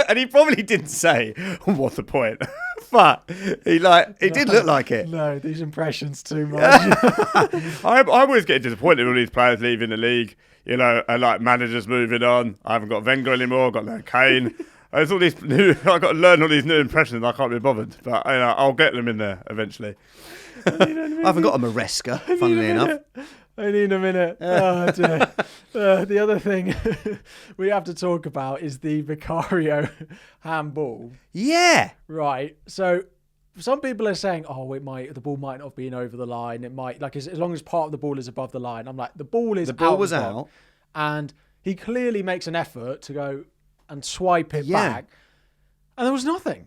And he probably didn't say, "What's the point?" But it did look like it. No, these impressions too much. I always get disappointed with all these players leaving the league, and like managers moving on. I haven't got Wenger anymore. I've got no Kane. There's all these new. I've got to learn all these new impressions. I can't be bothered, but I'll get them in there eventually. I haven't got a Maresca, funnily enough. I need a minute. Oh, dear. The other thing we have to talk about is the Vicario handball. Yeah. Right. So some people are saying, the ball might not have been over the line. It might, like, as long as part of the ball is above the line. I'm like, the ball was out. And he clearly makes an effort to go and swipe it back. And there was nothing.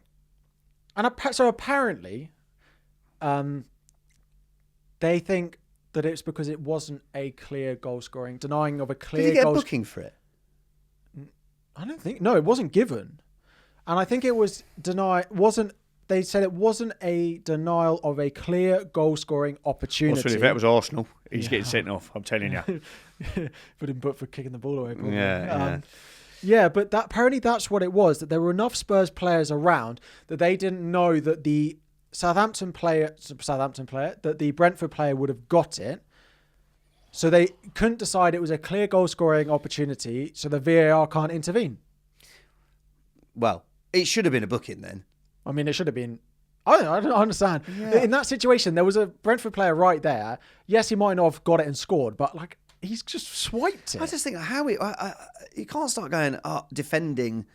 And so apparently, they think that it's because it wasn't a clear goal scoring, denying of a clear Did he get goal a booking for it? I don't think. No, it wasn't given. And I think it was they said it wasn't a denial of a clear goal scoring opportunity. Also, if that was Arsenal, he's getting sent off. I'm telling you. Put him for kicking the ball away. Probably. Yeah. But apparently that's what it was. That there were enough Spurs players around that they didn't know that the Southampton player, that the Brentford player would have got it. So they couldn't decide it was a clear goal scoring opportunity. So the VAR can't intervene. Well, it should have been a booking then. I mean, it should have been. I don't understand. Yeah. In that situation, there was a Brentford player right there. Yes, he might not have got it and scored, but like he's just swiped it. I just think you can't start going defending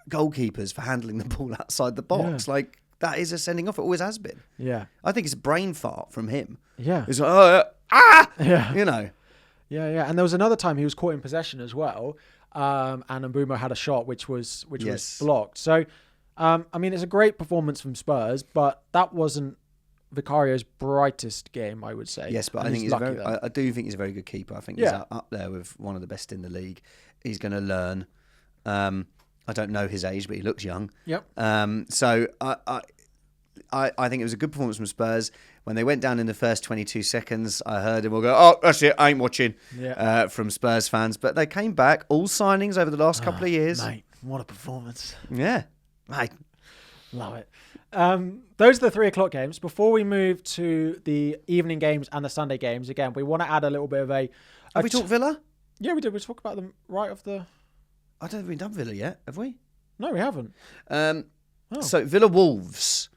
goalkeepers for handling the ball outside the box. Yeah. Like that is a sending off. It always has been. Yeah. I think it's a brain fart from him. Yeah. It's like Yeah. you know. Yeah. And there was another time he was caught in possession as well. And Mbeumo had a shot which was blocked. So, I mean, it's a great performance from Spurs, but that wasn't Vicario's brightest game, I would say. Yes, but I think I do think he's a very good keeper. I think he's up there with one of the best in the league. He's going to learn. I don't know his age, but he looks young. Yep. So I think it was a good performance from Spurs. When they went down in the first 22 seconds, I heard him all go, "Oh, that's it, I ain't watching," from Spurs fans. But they came back, all signings over the last couple of years. Mate, what a performance. Yeah, mate. Love it. Those are the 3 o'clock games. Before we move to the evening games and the Sunday games, again, we want to add a little bit of a... Have we talked Villa? Yeah, we did. We talked about them right off the... I don't think we've done Villa yet, have we? No, we haven't. So Villa Wolves.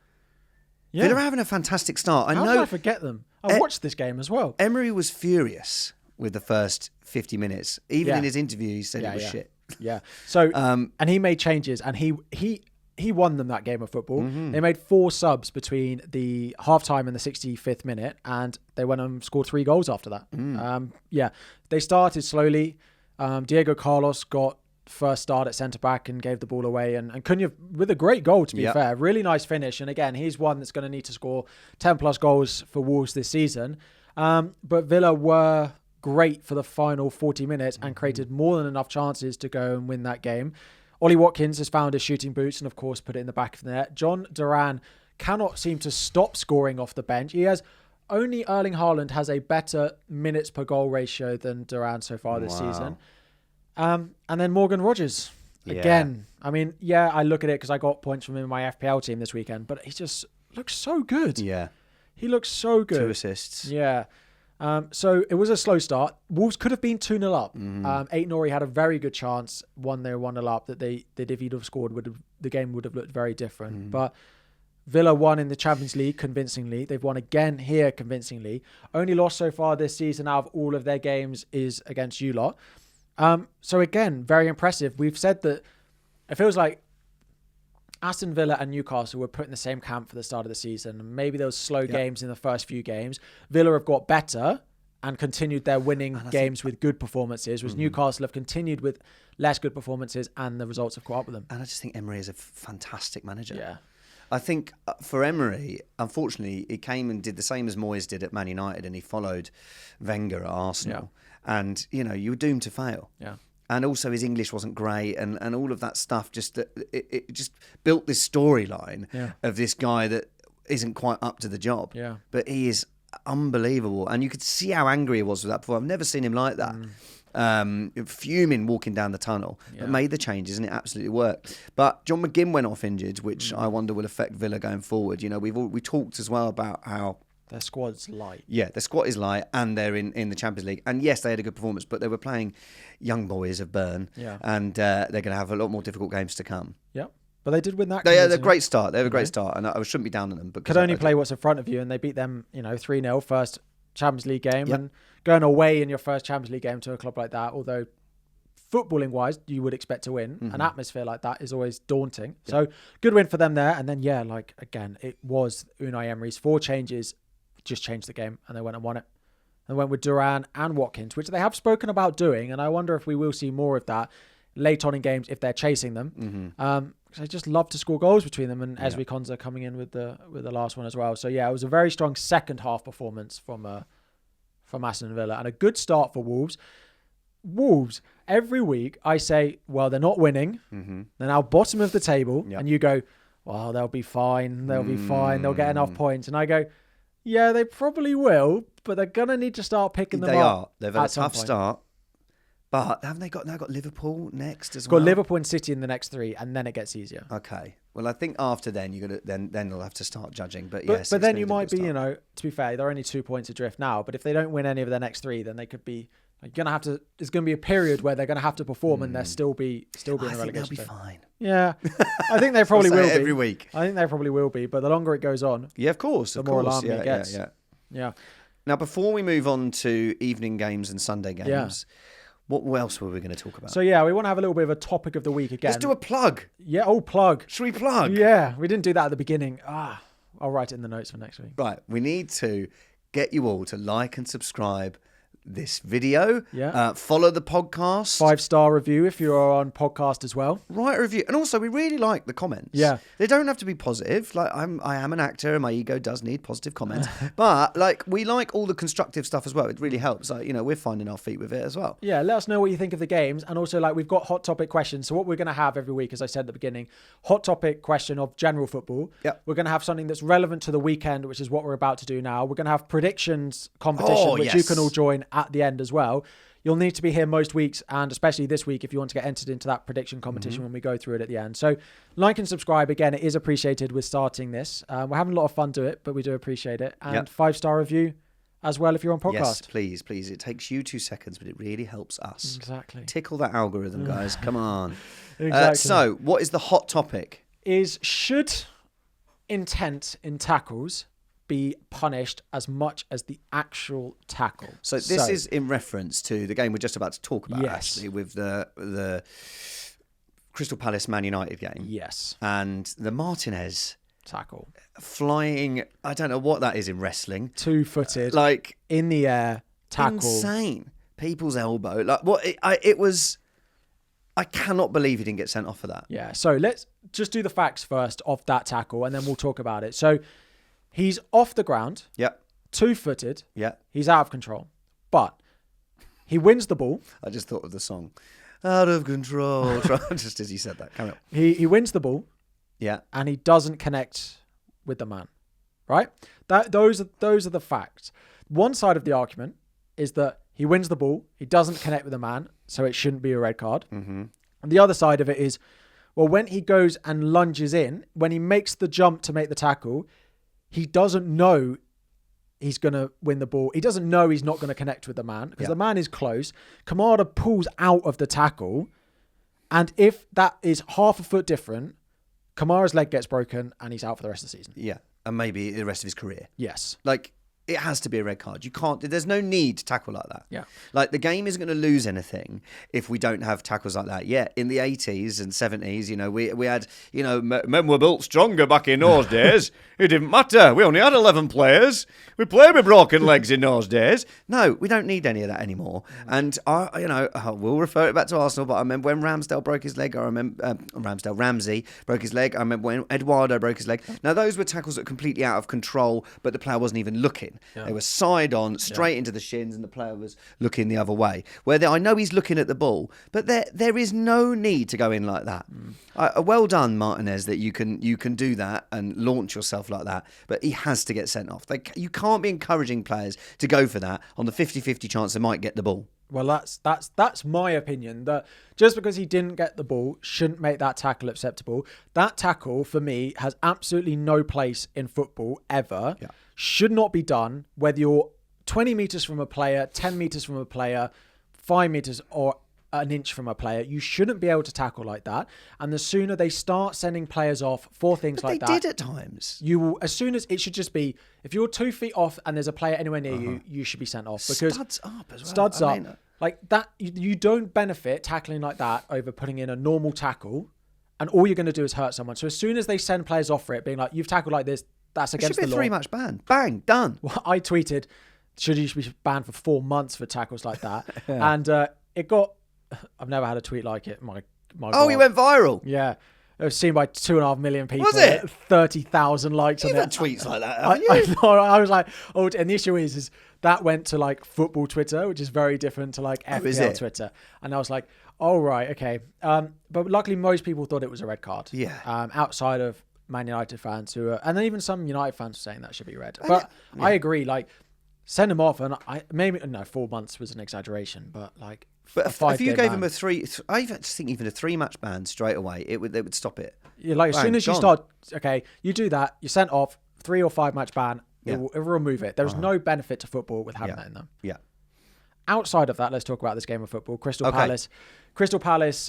Yeah. Villa are having a fantastic start. How did I forget them? I watched this game as well. Emery was furious with the first 50 minutes. Even in his interview, he said it was shit. Yeah. So, and he made changes, and he won them that game of football. Mm-hmm. They made 4 subs between the halftime and the 65th minute, and they went and scored 3 goals after that. They started slowly. Diego Carlos got first start at centre-back and gave the ball away, and Cunha with a great goal, to be fair. Really nice finish, and again, he's one that's going to need to score 10-plus goals for Wolves this season. But Villa were great for the final 40 minutes and created more than enough chances to go and win that game. Ollie Watkins has found his shooting boots and, of course, put it in the back of the net. John Duran cannot seem to stop scoring off the bench. Only Erling Haaland has a better minutes per goal ratio than Duran so far this season. And then Morgan Rogers, again. I mean, I look at it because I got points from him in my FPL team this weekend, but he just looks so good. Yeah. He looks so good. 2 assists. Yeah. So it was a slow start. Wolves could have been 2-0 up. Aït-Nouri had a very good chance, 1-0 up, that if he'd have scored, the game would have looked very different. But Villa won in the Champions League convincingly. They've won again here convincingly. Only loss so far this season out of all of their games is against you lot. So again, very impressive. We've said that it feels like Aston Villa and Newcastle were put in the same camp for the start of the season. Maybe there was slow games in the first few games. Villa have got better and continued their winning games with good performances, whereas Newcastle have continued with less good performances and the results have caught up with them. And I just think Emery is a fantastic manager. Yeah. I think for Emery, unfortunately, he came and did the same as Moyes did at Man United, and he followed Wenger at Arsenal. Yeah. And, you were doomed to fail. Yeah. And also his English wasn't great, and all of that stuff it just built this storyline of this guy that isn't quite up to the job. Yeah. But he is unbelievable. And you could see how angry he was with that before. I've never seen him like that. Fuming walking down the tunnel, but made the changes and it absolutely worked. But John McGinn went off injured, which I wonder will affect Villa going forward. We talked as well about how their squad's light. Yeah, their squad is light, and they're in the Champions League. And yes, they had a good performance, but they were playing young boys of Bern, and they're going to have a lot more difficult games to come. Yeah. But they did win that. They had a great start. They have a great start, and I shouldn't be down on them. Could only play what's in front of you, and they beat them, 3-0 first Champions League game, and going away in your first Champions League game to a club like that, although footballing wise you would expect to win, an atmosphere like that is always daunting. So good win for them there. And then again, it was Unai Emery's 4 changes just changed the game, and they went and won it. And went with Duran and Watkins, which they have spoken about doing, and I wonder if we will see more of that late on in games if they're chasing them. they just love to score goals between them, and Ezri Konsa coming in with the last one as well. So yeah, it was a very strong second half performance from Aston Villa, and a good start for Wolves. Wolves, every week I say, well, they're not winning. Mm-hmm. They're now bottom of the table. Yep. And you go, well, they'll be fine. They'll be fine. They'll get enough points. And I go, yeah, they probably will, but they're going to need to start picking them up. They are. They've had a tough start. But haven't they got Liverpool next as well? Got Liverpool and City in the next 3, and then it gets easier. Okay. Well, I think after then then they'll have to start judging. But then you might be, to be fair, they're only 2 points adrift now. But if they don't win any of the next 3, then they could be gonna have to. There's gonna be a period where they're gonna have to perform, and they'll still be in a relegation. They'll be fine. Yeah, I think they probably will be every week. I think they probably will be. But the longer it goes on, of course, the more alarming it gets. Yeah. Now, before we move on to evening games and Sunday games. What else were we going to talk about? So, we want to have a little bit of a topic of the week again. Let's do a plug. Yeah, plug. Should we plug? Yeah, we didn't do that at the beginning. I'll write it in the notes for next week. Right, we need to get you all to like and subscribe this video. Yeah. Follow the podcast. 5-star review if you're on podcast as well. Write a review. And also, we really like the comments. Yeah. They don't have to be positive. Like, I am an actor and my ego does need positive comments. But, we like all the constructive stuff as well. It really helps. We're finding our feet with it as well. Yeah, let us know what you think of the games. And also, we've got hot topic questions. So what we're going to have every week, as I said at the beginning, hot topic question of general football. Yep. We're going to have something that's relevant to the weekend, which is what we're about to do now. We're going to have predictions competition, which you can all join at the end as well. You'll need to be here most weeks, and especially this week if you want to get entered into that prediction competition when we go through it at the end. So like and subscribe. Again, it is appreciated with starting this. We're having a lot of fun to it, but we do appreciate it. And 5-star review as well if you're on podcast. Yes, please. It takes you 2 seconds, but it really helps us. Exactly. Tickle that algorithm, guys. Come on. Exactly. So, what is the hot topic? Should intent in tackles be punished as much as the actual tackle? So this is in reference to the game we're just about to talk about, actually, with the Crystal Palace Man United game. Yes. And the Martinez tackle. Flying, I don't know what that is in wrestling. 2-footed. In the air, tackle. Insane. People's elbow. It was... I cannot believe he didn't get sent off for that. Yeah, so let's just do the facts first of that tackle, and then we'll talk about it. So... he's off the ground. Yep. 2-footed. Yeah. He's out of control. But he wins the ball. I just thought of the song. Out of control. Just as he said that. Carry on. He wins the ball. Yeah. And he doesn't connect with the man. Right? Those are the facts. One side of the argument is that he wins the ball. He doesn't connect with the man. So it shouldn't be a red card. Mm-hmm. And the other side of it is, well, when he goes and lunges in, when he makes the jump to make the tackle, he doesn't know he's going to win the ball. He doesn't know he's not going to connect with the man because the man is close. Kamada pulls out of the tackle. And if that is half a foot different, Kamara's leg gets broken and he's out for the rest of the season. Yeah. And maybe the rest of his career. Yes. It has to be a red card. You can't. There's no need to tackle like that. Yeah. The game isn't going to lose anything if we don't have tackles like that. Yeah, in the 80s and 70s, we had, men were built stronger back in those days. It didn't matter. We only had 11 players. We played with broken legs in those days. No, we don't need any of that anymore. And we'll refer it back to Arsenal. But I remember when Ramsey broke his leg. Ramsey broke his leg. I remember when Eduardo broke his leg. Now those were tackles that were completely out of control, but the player wasn't even looking. Yeah. They were side on, straight into the shins, and the player was looking the other way. I know he's looking at the ball, but there is no need to go in like that. Well done, Martinez, that you can do that and launch yourself like that, but he has to get sent off. You can't be encouraging players to go for that on the 50-50 chance they might get the ball. Well, that's my opinion, that just because he didn't get the ball shouldn't make that tackle acceptable. That tackle, for me, has absolutely no place in football ever. Yeah. Should not be done, whether you're 20 metres from a player, 10 metres from a player, 5 metres or an inch from a player. You shouldn't be able to tackle like that. And the sooner they start sending players off for things like that... They did at times. You will, as soon as it should just be, if you're 2 feet off and there's a player anywhere near you, you should be sent off. Because studs up as well. Studs up. Like that, you don't benefit tackling like that over putting in a normal tackle. And all you're going to do is hurt someone. So as soon as they send players off for it, being like, you've tackled like this, that's against the law. It should be a 3-match ban. Bang, done. Well, I tweeted, should you be banned for 4 months for tackles like that? And it got... I've never had a tweet like it. My God. He went viral. Yeah. It was seen by 2.5 million people. Was it? 30,000 likes on You've it. had tweets like that, haven't you? I was like, oh, and the issue is that went to like football Twitter, which is very different to like FPL Twitter. And I was like, oh, right, okay. But luckily, most people thought it was a red card. Yeah. Outside of Man United fans and then even some United fans were saying that should be red. But I agree, like, send him off. And 4 months was an exaggeration, but like, but if you gave him I think even a 3-match ban straight away, they would stop it. Yeah, like as soon as you start, you do that, you're sent off, 3 or 5 match ban, it will remove it. There's no benefit to football with having that in them. Yeah. Outside of that, let's talk about this game of football. Crystal Palace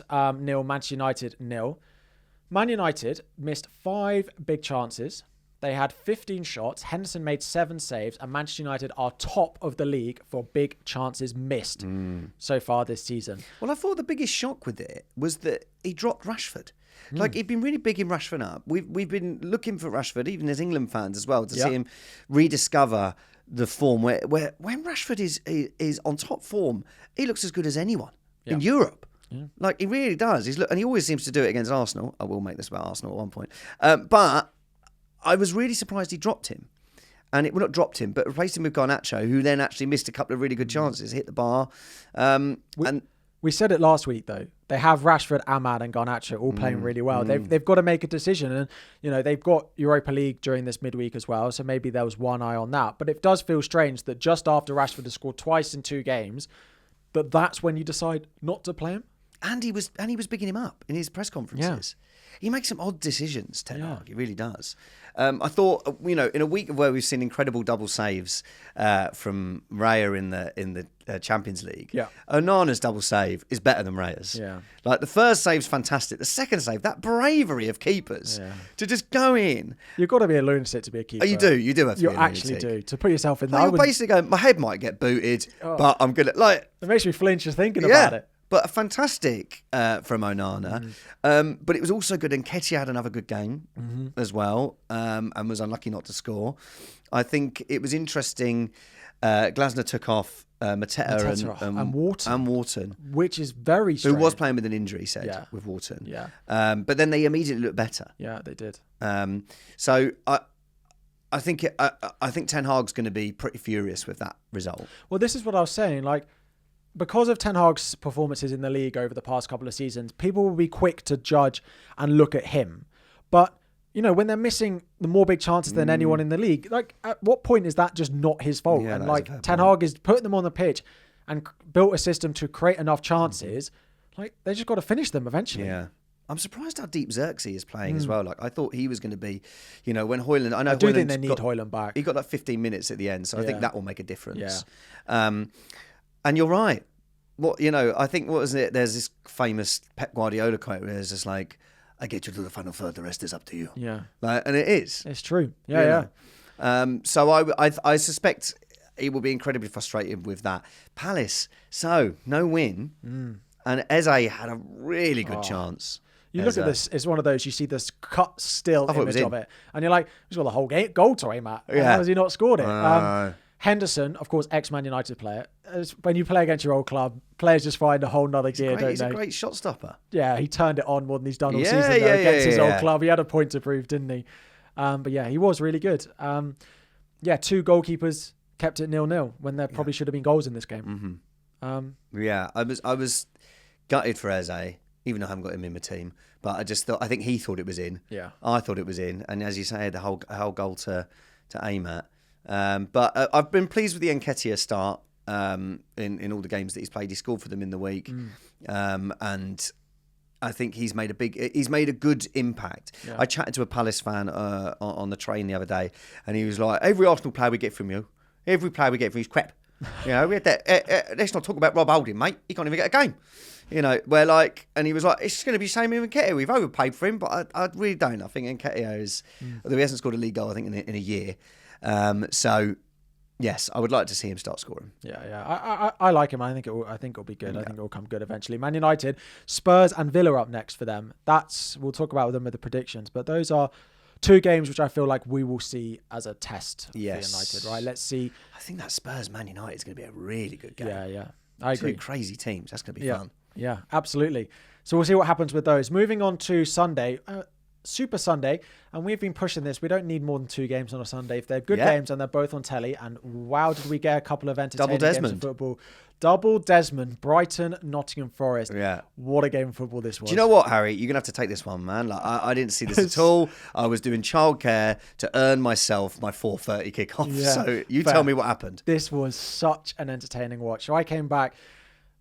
0, Manchester United 0. Man United missed 5 big chances. They had 15 shots. Henderson made 7 saves, and Manchester United are top of the league for big chances missed so far this season. Well, I thought the biggest shock with it was that he dropped Rashford. Like, he'd been really big in Rashford up. We've been looking for Rashford, even as England fans as well, to see him rediscover the form where when Rashford is on top form, he looks as good as anyone in Europe. Yeah. Like, he really does. And he always seems to do it against Arsenal. I will make this about Arsenal at one point. But I was really surprised he dropped him. And not dropped him, but replaced him with Garnacho, who then actually missed a couple of really good chances, hit the bar. We said it last week, though. They have Rashford, Ahmad, and Garnacho all playing really well. They've got to make a decision. And, they've got Europa League during this midweek as well. So maybe there was one eye on that. But it does feel strange that just after Rashford has scored twice in 2 games, that's when you decide not to play him. And he was bigging him up in his press conferences. Yeah. He makes some odd decisions, Ten Hag. He really does. I thought, in a week where we've seen incredible double saves from Raya in the Champions League, Onana's double save is better than Raya's. Yeah. Like, the first save's fantastic. The second save, that bravery of keepers to just go in. You've got to be a lunatic to be a keeper. Oh, you do. You do have to be a lunatic. You actually do. To put yourself in that. You're basically going, my head might get booted, but I'm going to, like... It makes me flinch just thinking about it. But a fantastic from Onana. But it was also good. And Nketiah had another good game as well, and was unlucky not to score. I think it was interesting. Glasner took off Mateta and Wharton. Which is very strange. Who was playing with an injury, with Wharton. Yeah. But then they immediately looked better. Yeah, they did. So I think Ten Hag's going to be pretty furious with that result. Well, this is what I was saying. Like, because of Ten Hag's performances in the league over the past couple of seasons, people will be quick to judge and look at him. But, when they're missing the more big chances than anyone in the league, like, at what point is that just not his fault? Yeah, and like, Ten Hag is putting them on the pitch and built a system to create enough chances. Like, they just got to finish them eventually. Yeah. I'm surprised how deep Xerxes is playing as well. Like, I thought he was going to be, when Højlund... I do think they need Højlund back. He got like 15 minutes at the end, so I think that will make a difference. Yeah. And you're right. I think, what was it? There's this famous Pep Guardiola quote where it's just like, I get you to the final third, the rest is up to you. Yeah. And it is. It's true. Yeah. So I suspect he will be incredibly frustrated with that. Palace, so no win. And Eze had a really good chance. You look at this, it's one of those, you see this cut still image of it, and you're like, he's got the whole goal to aim at. Yeah. How has he not scored it? Henderson, of course, ex-Man United player. When you play against your old club, players just find a whole nother gear, don't they? He's a great shot stopper. Yeah, he turned it on more than he's done all season against his old club. He had a point to prove, didn't he? But yeah, he was really good. 2 goalkeepers kept it 0-0 when there probably should have been goals in this game. I was gutted for Eze, even though I haven't got him in my team. But I think he thought it was in. Yeah, I thought it was in, and as you say, the whole goal to aim at. But I've been pleased with the Nketiah start in all the games that he's played. He scored for them in the week, and I think he's made a good impact. Yeah. I chatted to a Palace fan on the train the other day, and he was like, "Every Arsenal player we get from you, is crap. We had that. Let's not talk about Rob Holding, mate. He can't even get a game." And he was like, it's just going to be the same with Nketiah. We've overpaid for him, but I really don't. I think Nketiah is, although he hasn't scored a league goal, I think, in a year. So, yes, I would like to see him start scoring. Yeah. I like him. I think it'll be good. Yeah. I think it'll come good eventually. Man United, Spurs and Villa up next for them. We'll talk about them with the predictions, but those are 2 games which I feel like we will see as a test for United, right? Let's see. I think that Spurs Man United is going to be a really good game. Yeah. I agree. 2 crazy teams. That's going to be fun. Yeah, absolutely. So we'll see what happens with those. Moving on to Sunday, Super Sunday, and we've been pushing this. We don't need more than 2 games on a Sunday. If they're good games and they're both on telly, and wow, did we get a couple of entertaining games of football. Double Desmond, Brighton, Nottingham Forest. Yeah. What a game of football this was. Do you know what, Harry? You're going to have to take this one, man. Like, I didn't see this at all. I was doing childcare to earn myself my 4:30 kickoff. Yeah, so you tell me what happened. This was such an entertaining watch. So I came back,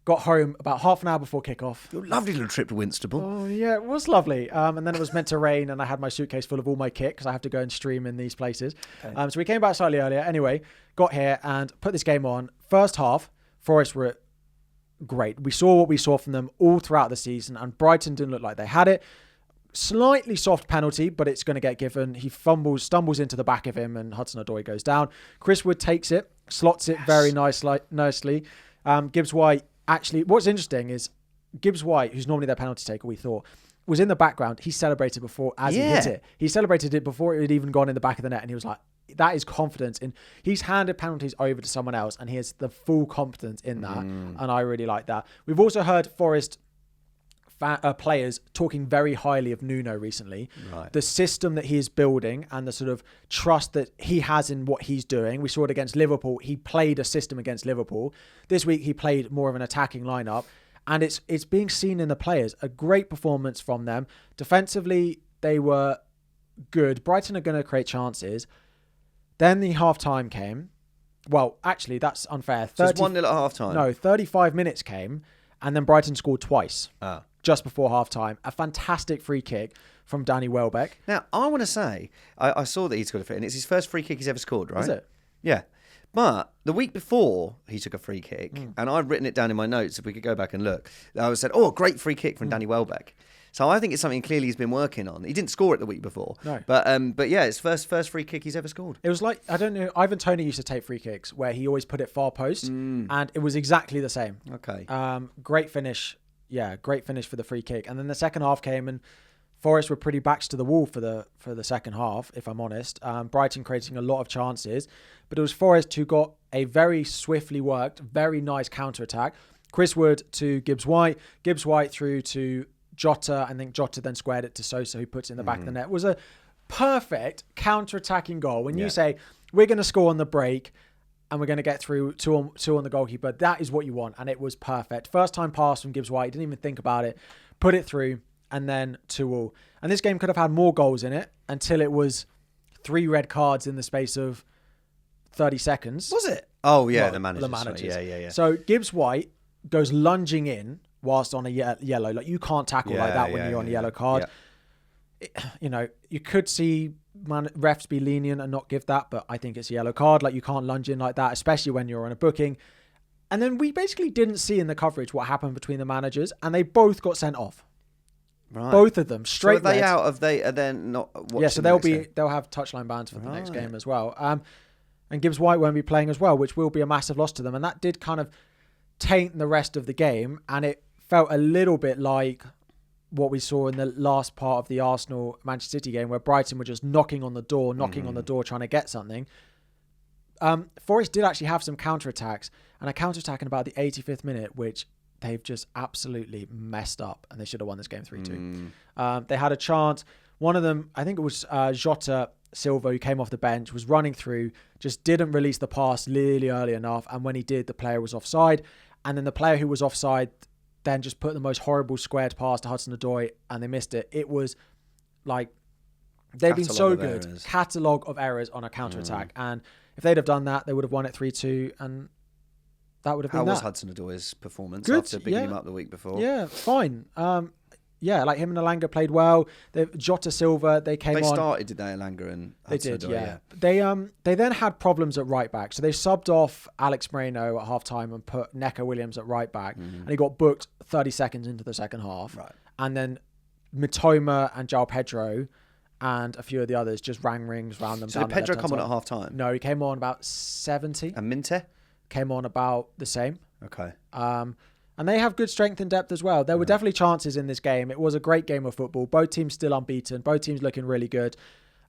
got home about half an hour before kickoff. Your lovely little trip to Winstable. Oh, yeah, it was lovely. And then it was meant to rain, and I had my suitcase full of all my kit because I have to go and stream in these places. Okay. So we came back slightly earlier. Anyway, got here and put this game on. First half, Forest were great. We saw what we saw from them all throughout the season, and Brighton didn't look like they had it. Slightly soft penalty, but it's going to get given. He stumbles into the back of him, and Hudson-Odoi goes down. Chris Wood takes it, slots it very nicely. Gibbs-White, actually, what's interesting is Gibbs-White, who's normally their penalty taker, we thought, was in the background. He celebrated before he hit it. He celebrated it before it had even gone in the back of the net, and he was like, that is confidence in. He's handed penalties over to someone else, and he has the full confidence in that, and I really like that. We've also heard Forest players talking very highly of Nuno recently. Right. The system that he is building and the sort of trust that he has in what he's doing. We saw it against Liverpool. He played a system against Liverpool. This week he played more of an attacking lineup, and it's being seen in the players. A great performance from them. Defensively, they were good. Brighton are going to create chances. Then the half-time came. Well, actually, that's unfair. So it's 1-0 at half-time? No, 35 minutes came, and then Brighton scored twice just before half-time. A fantastic free kick from Danny Welbeck. Now, I want to say, I saw that he scored a free kick, and it's his first free kick he's ever scored, right? Is it? Yeah. But the week before, he took a free kick, and I'd written it down in my notes, if we could go back and look. I said, great free kick from Danny Welbeck. So I think it's something clearly he's been working on. He didn't score it the week before. No. But yeah, it's first free kick he's ever scored. It was like, I don't know, Ivan Toney used to take free kicks where he always put it far post, and it was exactly the same. Okay. Great finish. Yeah, great finish for the free kick. And then the second half came, and Forest were pretty backs to the wall for the second half, if I'm honest. Brighton creating a lot of chances, but it was Forest who got a very swiftly worked, very nice counter-attack. Chris Wood to Gibbs-White, Gibbs-White through to Jota, and then Jota then squared it to Sosa, who puts it in the back of the net. It was a perfect counter-attacking goal. When you say, we're going to score on the break and we're going to get through two on the goalkeeper, that is what you want, and it was perfect. First time pass from Gibbs-White, didn't even think about it, put it through, and then 2-2. And this game could have had more goals in it until it was 3 red cards in the space of 30 seconds. Was it? Oh, yeah, well, the managers. Yeah. So Gibbs-White goes lunging in whilst on a yellow. Like, you can't tackle like that when you're on a yellow card. Yeah. You could see refs be lenient and not give that, but I think it's a yellow card. Like, you can't lunge in like that, especially when you're on a booking. And then we basically didn't see in the coverage what happened between the managers, and they both got sent off. Right. Both of them straight. So are they out of are they not? Yeah, so they'll have touchline bans for the next game as well. And Gibbs-White won't be playing as well, which will be a massive loss to them. And that did kind of taint the rest of the game, and it felt a little bit like what we saw in the last part of the Arsenal-Manchester City game, where Brighton were just knocking on the door, trying to get something. Forest did actually have some counterattacks, and a counterattack in about the 85th minute, which they've just absolutely messed up, and they should have won this game 3-2. They had a chance. One of them, I think it was Jota Silva, who came off the bench, was running through, just didn't release the pass really early enough, and when he did, the player was offside. And then the player who was offside then just put the most horrible squared pass to Hudson-Odoi, and they missed it. It was like, they've been so good. Catalogue of errors on a counter-attack. And if they'd have done that, they would have won it 3-2, and that would have been How was Hudson-Odoi's performance after picking him up the week before? Yeah, fine. Like him and Elanga played well. Jota Silva, they came on. They started, did they, Elanga and Hudson-Odoi? They did, They then had problems at right back. So they subbed off Alex Moreno at half-time and put Neco Williams at right back. And he got booked 30 seconds into the second half. Right. And then Mitoma and João Pedro and a few of the others just rang rings round them. So did Pedro come on at half-time? No, he came on about 70. And Minte? Came on about the same. Okay. And they have good strength and depth as well. There were definitely chances in this game. It was a great game of football. Both teams still unbeaten. Both teams looking really good.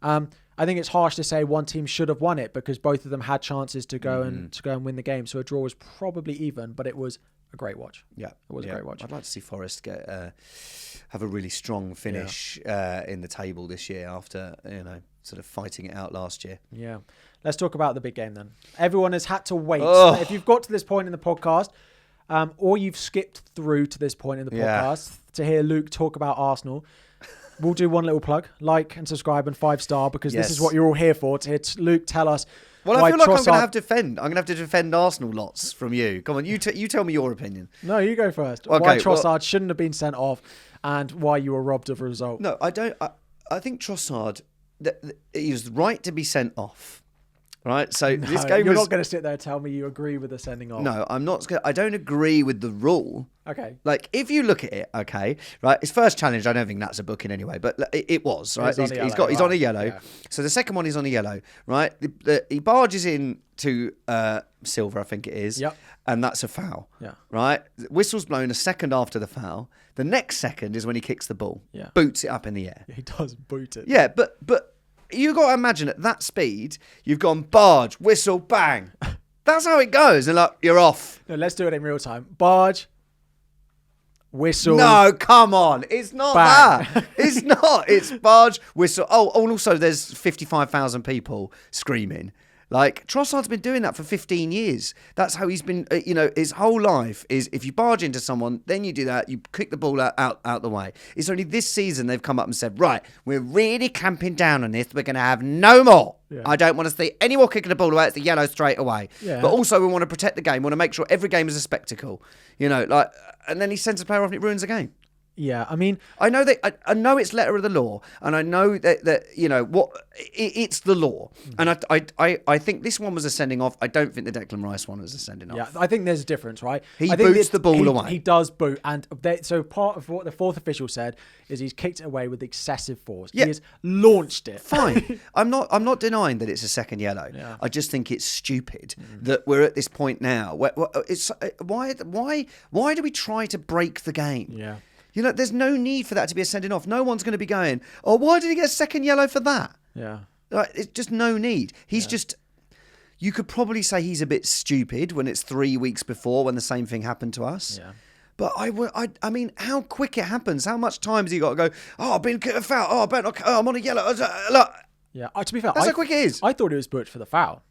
I think it's harsh to say one team should have won it because both of them had chances to go and win the game. So a draw was probably even, but it was a great watch. Yeah, it was a great watch. I'd like to see Forest get have a really strong finish in the table this year after sort of fighting it out last year. Yeah, let's talk about the big game then. Everyone has had to wait. If you've got to this point in the podcast, or you've skipped through to this point in the podcast to hear Luke talk about Arsenal. We'll do one little plug. Like and subscribe and 5-star because this is what you're all here for. To hear Luke tell us. Well, I feel like I'm going to have to defend Arsenal lots from you. Come on, you tell me your opinion. No, you go first. Okay, why Trossard shouldn't have been sent off and why you were robbed of a result. No, I don't. I think Trossard, he was right to be sent off. Right, so this game you're not going to sit there and tell me you agree with the sending off. No, I'm not. I don't agree with the rule. Okay. Like, if you look at it, okay, right, his first challenge, I don't think that's a booking anyway, but it was, right? He's on a yellow. Yeah. So the second one is on a yellow, right? He barges in to Silver, I think it is. Yep. And that's a foul. Yeah. Right? Whistle's blown a second after the foul. The next second is when he kicks the ball. Yeah. Boots it up in the air. He does boot it. Yeah, but you got to imagine at that speed, you've gone barge, whistle, bang. That's how it goes. And like, you're off. No, let's do it in real time. Barge, whistle. No, come on. It's not bang. that. It's not. It's barge, whistle. Oh, and also there's 55,000 people screaming. Like, Trossard's been doing that for 15 years. That's how he's been, his whole life is if you barge into someone, then you do that, you kick the ball out the way. It's only this season they've come up and said, right, we're really clamping down on this. We're going to have no more. Yeah. I don't want to see any more kicking the ball away. It's the yellow straight away. Yeah. But also we want to protect the game. We want to make sure every game is a spectacle. And then he sends a player off and it ruins the game. Yeah, I mean, I know that I know it's letter of the law, and I know that it's the law, and I think this one was a sending off. I don't think the Declan Rice one was a sending off. Yeah, I think there's a difference, right? He boots the ball away. He does boot, and so part of what the fourth official said is he's kicked it away with excessive force. Yeah. He has launched it. Fine, I'm not denying that it's a second yellow. Yeah. I just think it's stupid that we're at this point now. Why do we try to break the game? Yeah. There's no need for that to be a sending off. No one's going to be going, oh, why did he get a second yellow for that? Yeah. It's just no need. He's just, you could probably say he's a bit stupid when it's 3 weeks before when the same thing happened to us. Yeah. But I mean, how quick it happens. How much time has he got to go, oh, I've been a foul. Oh, I'm on a yellow. Look. Yeah. To be fair, that's how quick it is. I thought it was booked for the foul.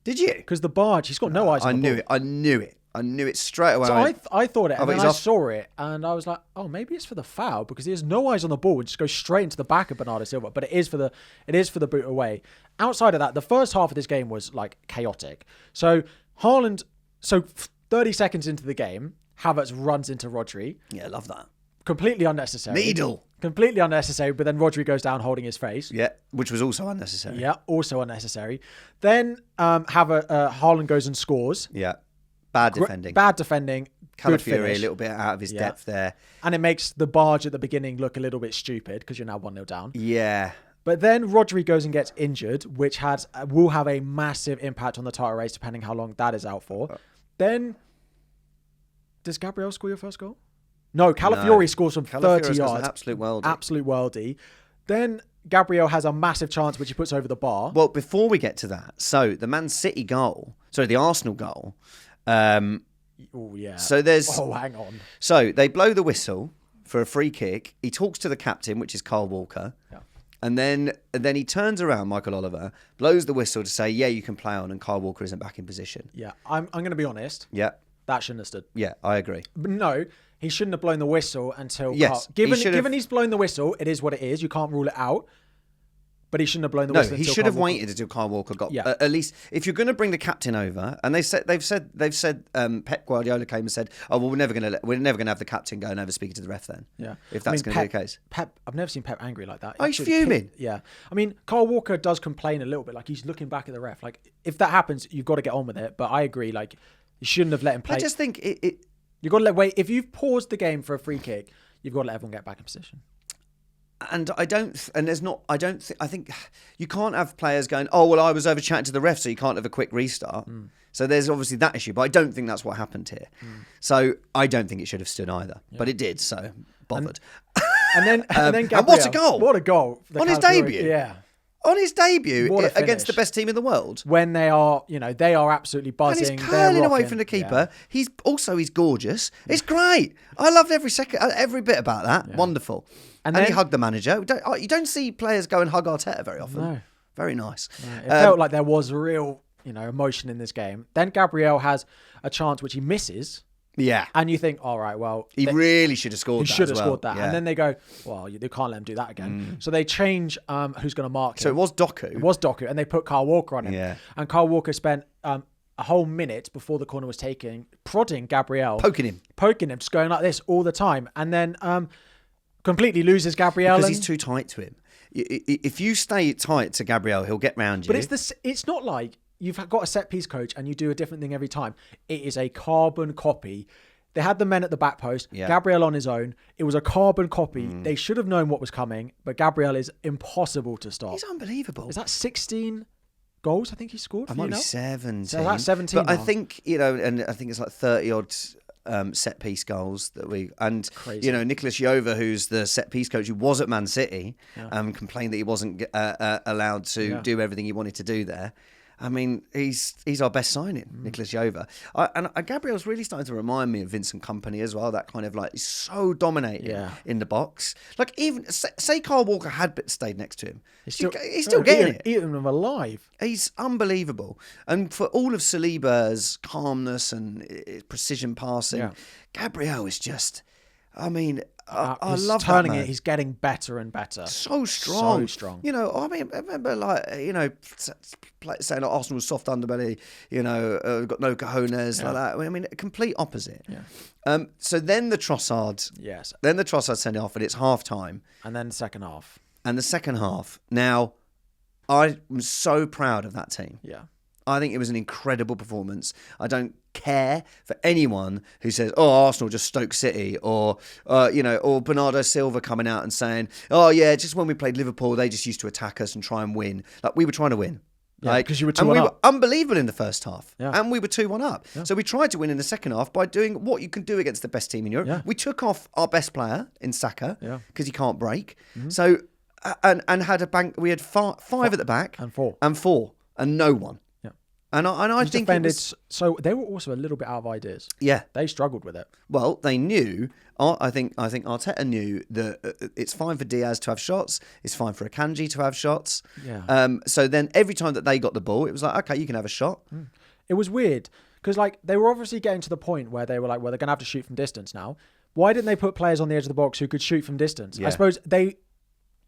Did you? Because the barge, he's got no eyes on the ball. I knew it straight away. So I thought it, and then I saw it, and I was like, oh, maybe it's for the foul because he has no eyes on the ball and just goes straight into the back of Bernardo Silva. But it is for the boot away. Outside of that, the first half of this game was like chaotic. So Haaland, 30 seconds into the game, Havertz runs into Rodri. Yeah, I love that. Completely unnecessary. Needle. Completely unnecessary, but then Rodri goes down holding his face. Yeah, which was also unnecessary. Yeah, also unnecessary. Then Haaland goes and scores. Yeah. Bad defending. Calafiori a little bit out of his depth there. And it makes the barge at the beginning look a little bit stupid because you're now 1-0 down. Yeah. But then Rodri goes and gets injured, which will have a massive impact on the title race depending how long that is out for. Then, does Gabriel score your first goal? No, Calafiori scores from 30 yards. An absolute worldie. Absolute worldie. Then Gabriel has a massive chance which he puts over the bar. Well, before we get to that, so the the Arsenal goal... oh yeah. So there's. Oh, hang on. So they blow the whistle for a free kick. He talks to the captain, which is Kyle Walker, and then he turns around, Michael Oliver, blows the whistle to say, "Yeah, you can play on," and Kyle Walker isn't back in position. Yeah, I'm going to be honest. Yeah, that shouldn't have stood. Yeah, I agree. But no, he shouldn't have blown the whistle until. Yes, given he's blown the whistle, it is what it is. You can't rule it out. But he shouldn't have blown the whistle. No, he should have waited until Kyle Walker got. Yeah. At least, if you're going to bring the captain over, and they've said Pep Guardiola came and said, "Oh well, we're never going to have the captain go and over speaking to the ref then." Yeah, if that's going to be the case. Pep, I've never seen Pep angry like that. Oh, he's fuming. Yeah, I mean, Kyle Walker does complain a little bit, like he's looking back at the ref. Like if that happens, you've got to get on with it. But I agree, like you shouldn't have let him play. I just think it you've got to wait. If you've paused the game for a free kick, you've got to let everyone get back in position. And I think you can't have players going, oh, well, I was over chatting to the ref, so you can't have a quick restart. So there's obviously that issue, but I don't think that's what happened here. So I don't think it should have stood either, but it did, so bothered. And then Gabriel, and what a goal! What a goal. On his debut. Yeah. on his debut What a against the finish. best team in the world. When they are, they are absolutely buzzing. And he's curling away rocking. from the keeper. He's gorgeous. It's great. I loved every bit about that. Yeah. Wonderful. And then he hugged the manager. You don't see players go and hug Arteta very often. No. Very nice. No. It felt like there was real, emotion in this game. Then Gabriel has a chance which he misses. Yeah. And you think, all right, well... He really should have scored that. He should have scored scored that. Yeah. And then they go, well, you can't let him do that again. So they change who's going to mark him. So it was Doku. And they put Kyle Walker on him. Yeah. And Kyle Walker spent a whole minute before the corner was taken, prodding Gabriel. Poking him, just going like this all the time. And then completely loses Gabriel. Because he's too tight to him. If you stay tight to Gabriel, he'll get round you. But it's not like... You've got a set-piece coach and you do a different thing every time. It is a carbon copy. They had the men at the back post, Gabriel on his own. It was a carbon copy. They should have known what was coming, but Gabriel is impossible to stop. He's unbelievable. Is that 16 goals I think he scored? I might be 17. So that's 17 But now. I think, and I think it's like 30-odd set-piece goals that we... And, Nicholas Jova, who's the set-piece coach who was at Man City, complained that he wasn't allowed to do everything he wanted to do there. I mean, he's our best signing, Nicholas Jova. And Gabriel's really starting to remind me of Vincent Kompany as well. That kind of he's so dominating in the box. Like even say Kyle Walker had stayed next to him, he's still getting it. Eating them alive. He's unbelievable. And for all of Saliba's calmness and precision passing, Gabriel is just... I mean, I love turning that man. He's getting better and better. So strong. So strong. I remember saying Arsenal was soft underbelly, got no cojones like that. I mean, a complete opposite. Yeah. So then the Trossard. Yes. Then the Trossard sent it off and it's half time. And then the second half. And the second half. Now, I'm so proud of that team. Yeah. I think it was an incredible performance. I don't care for anyone who says, Arsenal just Stoke City or Bernardo Silva coming out and saying, just when we played Liverpool, they just used to attack us and try and win. Like, we were trying to win. Yeah, because you were 2-1 up. And we were unbelievable in the first half. Yeah. And we were 2-1 up. Yeah. So we tried to win in the second half by doing what you can do against the best team in Europe. Yeah. We took off our best player in Saka because he can't break. Mm-hmm. So, and had a bank. We had five at the back. And four. And no one. And I think it was... So they were also a little bit out of ideas. Yeah. They struggled with it. Well, they knew... I think Arteta knew that it's fine for Diaz to have shots. It's fine for Akanji to have shots. Yeah. So then every time that they got the ball, it was like, okay, you can have a shot. It was weird because they were obviously getting to the point where they were like, well, they're going to have to shoot from distance now. Why didn't they put players on the edge of the box who could shoot from distance? Yeah. I suppose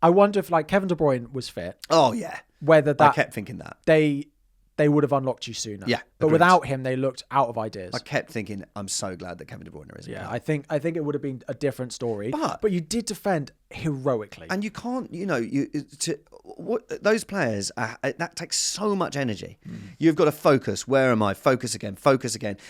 I wonder if Kevin De Bruyne was fit. Oh, yeah. Whether that... I kept thinking that. They would have unlocked you sooner. Yeah, but agreed. Without him, they looked out of ideas. I kept thinking, I'm so glad that Kevin De Bruyne isn't. Yeah, I think it would have been a different story. But you did defend heroically. And you can't, those players, that takes so much energy. You've got to focus. Where am I? Focus again.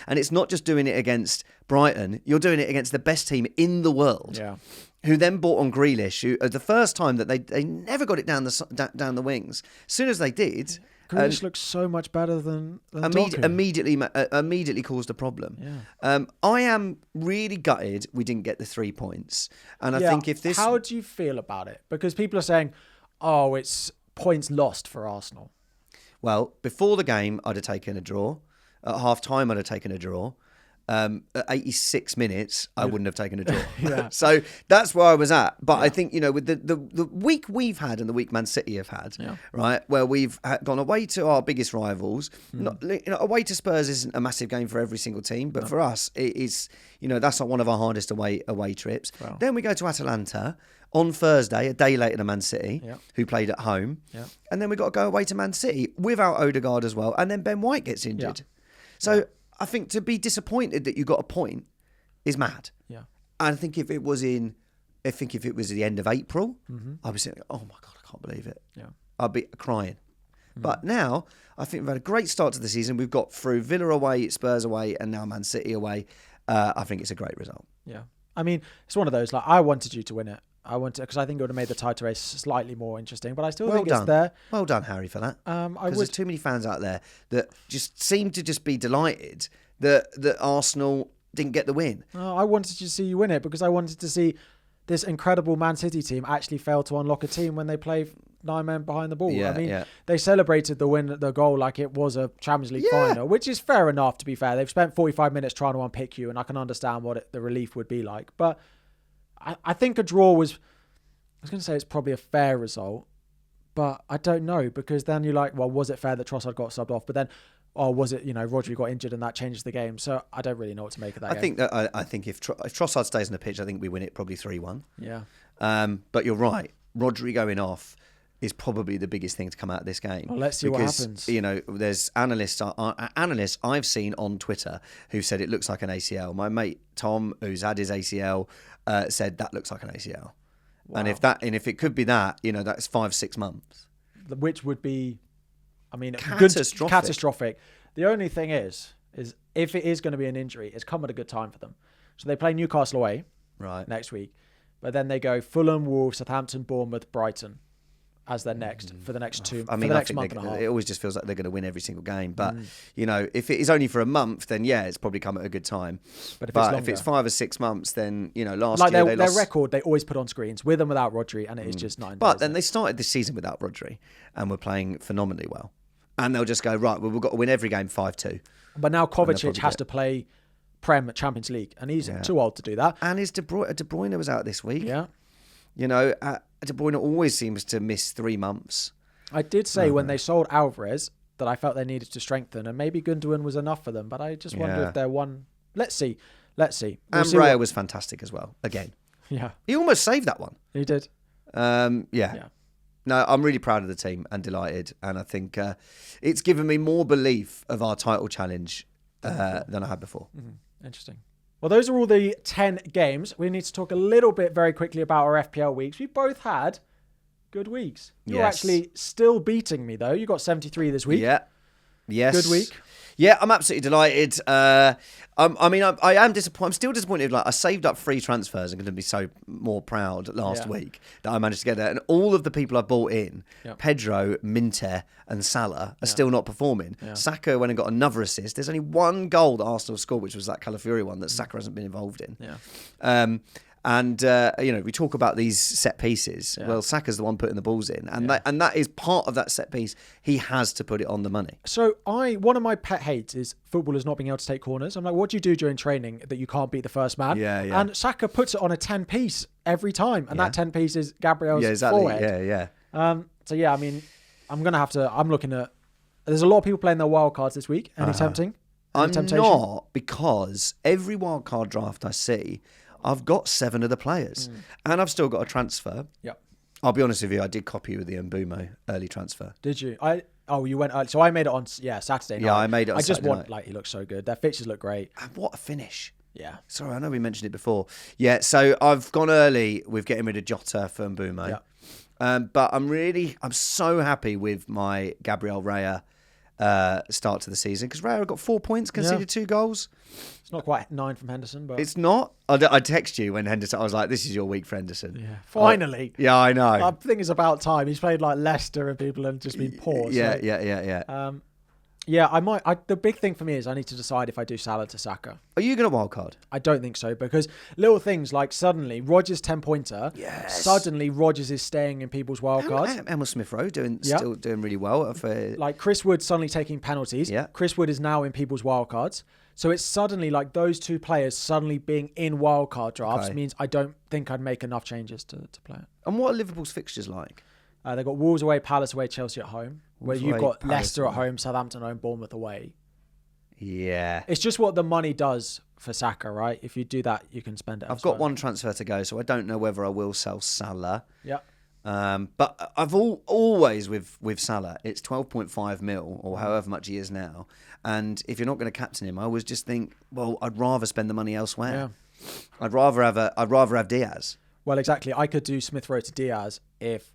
And it's not just doing it against Brighton. You're doing it against the best team in the world. Yeah. Who then bought on Grealish, who the first time that they never got it down the wings. As soon as they did... Grealish looks so much better than Doku. Immediately caused a problem. Yeah. I am really gutted we didn't get the 3 points. And I think if this... How do you feel about it? Because people are saying, it's points lost for Arsenal. Well, before the game, I'd have taken a draw. At half-time, I'd have taken a draw. At 86 minutes, I wouldn't have taken a draw. Yeah. So that's where I was at. But I think, with the week we've had and the week Man City have had, right, where we've gone away to our biggest rivals. Away to Spurs isn't a massive game for every single team, but for us, it is, that's not one of our hardest away trips. Wow. Then we go to Atalanta on Thursday, a day later than Man City, who played at home. Yeah. And then we've got to go away to Man City without Odegaard as well. And then Ben White gets injured. Yeah. So... I think to be disappointed that you got a point is mad. Yeah. And I think if it was the end of April, I'd be saying, oh my God, I can't believe it. Yeah. I'd be crying. But now, I think we've had a great start to the season. We've got through Villa away, Spurs away, and now Man City away. I think it's a great result. Yeah. I mean, it's one of those, I wanted you to win it. Because I think it would have made the title race slightly more interesting, but I still think it's there. Well done, Harry, for that. Because there's too many fans out there that just seem to just be delighted that Arsenal didn't get the win. Oh, I wanted to see you win it because I wanted to see this incredible Man City team actually fail to unlock a team when they play 9 men behind the ball. They celebrated the goal like it was a Champions League final, which is fair enough, to be fair. They've spent 45 minutes trying to unpick you, and I can understand what the relief would be like. But I think a draw was, I was going to say it's probably a fair result, but I don't know, because then you're like, well, was it fair that Trossard got subbed off? But then, was it, Rodri got injured and that changes the game? So I don't really know what to make of that game. I think if Trossard stays on the pitch, I think we win it probably 3-1. Yeah. But you're right. Rodri going off is probably the biggest thing to come out of this game. Well, let's see what happens. There's analysts I've seen on Twitter who said it looks like an ACL. My mate Tom, who's had his ACL, said that looks like an ACL. Wow. And if it could be that, that's 5-6 months, which would be, catastrophic. The only thing is if it is going to be an injury, it's come at a good time for them. So they play Newcastle away next week, but then they go Fulham, Wolves, Southampton, Bournemouth, Brighton as their next for the next month and a half. It always just feels like they're going to win every single game. But if it is only for a month, then it's probably come at a good time. But if it's 5 or 6 months, then last year they lost. Their record they always put on screens with and without Rodri, and it is just 9. But then they started this season without Rodri and were playing phenomenally well. And they'll just go, right, well, we've got to win every game 5-2. But now Kovacic has to play Prem Champions League, and he's too old to do that. And De Bruyne was out this week. Yeah. De Bruyne always seems to miss 3 months. I did say when they sold Alvarez that I felt they needed to strengthen, and maybe Gundogan was enough for them, but I just wonder if they're one... Let's see. And Raya was fantastic as well, again. Yeah. He almost saved that one. He did. Yeah. No, I'm really proud of the team and delighted. And I think it's given me more belief of our title challenge than I had before. Mm-hmm. Interesting. Well, those are all the 10 games. We need to talk a little bit very quickly about our FPL weeks. We both had good weeks. You're actually still beating me, though. You got 73 this week. Yeah. Yes. Good week. Yeah, I'm absolutely delighted. I am disappointed. I'm still disappointed. Like, I saved up free transfers. I'm going to be so more proud last week that I managed to get that. And all of the people I bought in, Pedro, Minter, and Salah, are still not performing. Yeah. Saka went and got another assist. There's only one goal that Arsenal scored, which was that Calafiori one that Saka hasn't been involved in. Yeah. And we talk about these set pieces. Yeah. Well, Saka's the one putting the balls in, and that is part of that set piece. He has to put it on the money. So one of my pet hates is footballers not being able to take corners. I'm like, what do you do during training that you can't beat the first man? Yeah. And Saka puts it on a 10-piece every time, and that 10-piece is Gabriel's forehead. Yeah. I'm gonna have to. I'm looking at. There's a lot of people playing their wild cards this week. Any tempting? I'm not, because every wild card draft I see, I've got 7 of the players, and I've still got a transfer. Yep. I'll be honest with you, I did copy you with the Mbumo early transfer. Did you? You went early. So I made it on Saturday night. Yeah, I made it on Saturday night. He looks so good. Their fixtures look great. And what a finish. Yeah. Sorry, I know we mentioned it before. Yeah, so I've gone early with getting rid of Jota for Mbumo. Yeah. But I'm so happy with my Gabriel Raya start to the season, because Raya got 4 points, conceded 2 goals. It's not quite 9 from Henderson, but it's not. I text you when Henderson. I was like, "This is your week for Henderson." Yeah, finally. Yeah, I know. I think it's about time. He's played like Leicester and people have just been poor. Yeah. I might. The big thing for me is I need to decide if I do Salah to Saka. Are you going to wildcard? I don't think so, because little things like suddenly Rodgers 10-pointer. Yes. Suddenly Rodgers is staying in people's wildcards. Emil Smith-Rowe still doing really well. Like Chris Wood suddenly taking penalties. Yeah. Chris Wood is now in people's wildcards. So it's suddenly like those 2 players suddenly being in wildcard drafts means I don't think I'd make enough changes to play it. And what are Liverpool's fixtures like? They've got Wolves away, Palace away, Chelsea at home. Where you've got Leicester at home, Southampton at home, Bournemouth away. Yeah. It's just what the money does for Saka, right? If you do that, you can spend it. I've got 1 transfer to go, so I don't know whether I will sell Salah. Yeah. But I've always with Salah, it's 12.5 mil or however much he is now. And if you're not going to captain him, I always just think, well, I'd rather spend the money elsewhere. Yeah. I'd rather have Diaz. Well, exactly. I could do Smith-Rowe to Diaz if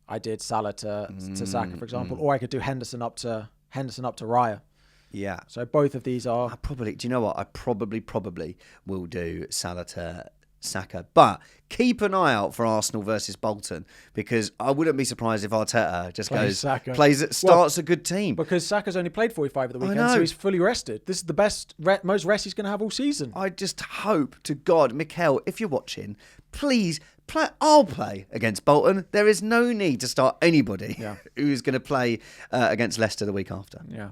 I did Salah to Saka, for example, or I could do Henderson up to Raya. Yeah. So both of these are. Do you know what? I probably will do Salah to Saka, but keep an eye out for Arsenal versus Bolton, because I wouldn't be surprised if Arteta just starts a good team, because Saka's only played 45 at the weekend, so he's fully rested. This is the most rest he's going to have all season. I just hope to God, Mikel, if you're watching, please I'll play against Bolton. There is no need to start anybody who's going to play against Leicester the week after. Yeah.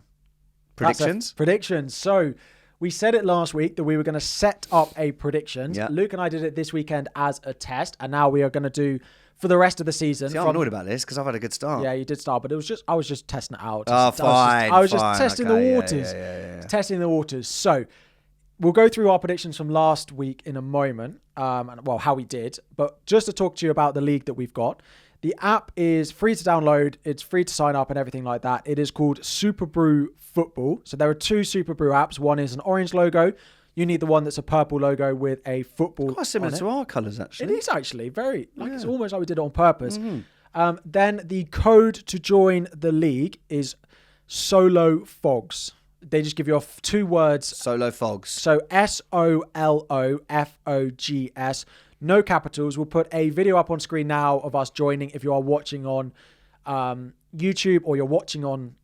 Predictions? Predictions. So we said it last week that we were going to set up a prediction. Yeah. Luke and I did it this weekend as a test, and now we are going to do for the rest of the season. See, I'm annoyed about this because I've had a good start. Yeah, you did start, but I was just testing it out. Fine. I was just testing the waters. Yeah. Testing the waters. So we'll go through our predictions from last week in a moment, and how we did. But just to talk to you about the league that we've got, the app is free to download. It's free to sign up and everything like that. It is called Super Brew Football. So there are two Super Brew apps. One is an orange logo. You need the one that's a purple logo with a football. Quite similar to our colours, actually. It is actually very, it's almost like we did it on purpose. Mm-hmm. Then the code to join the league is Solo Fogs. They just give you 2 words. Solo Fogs. So SOLOFOGS. No capitals. We'll put a video up on screen now of us joining if you are watching on YouTube or you're watching on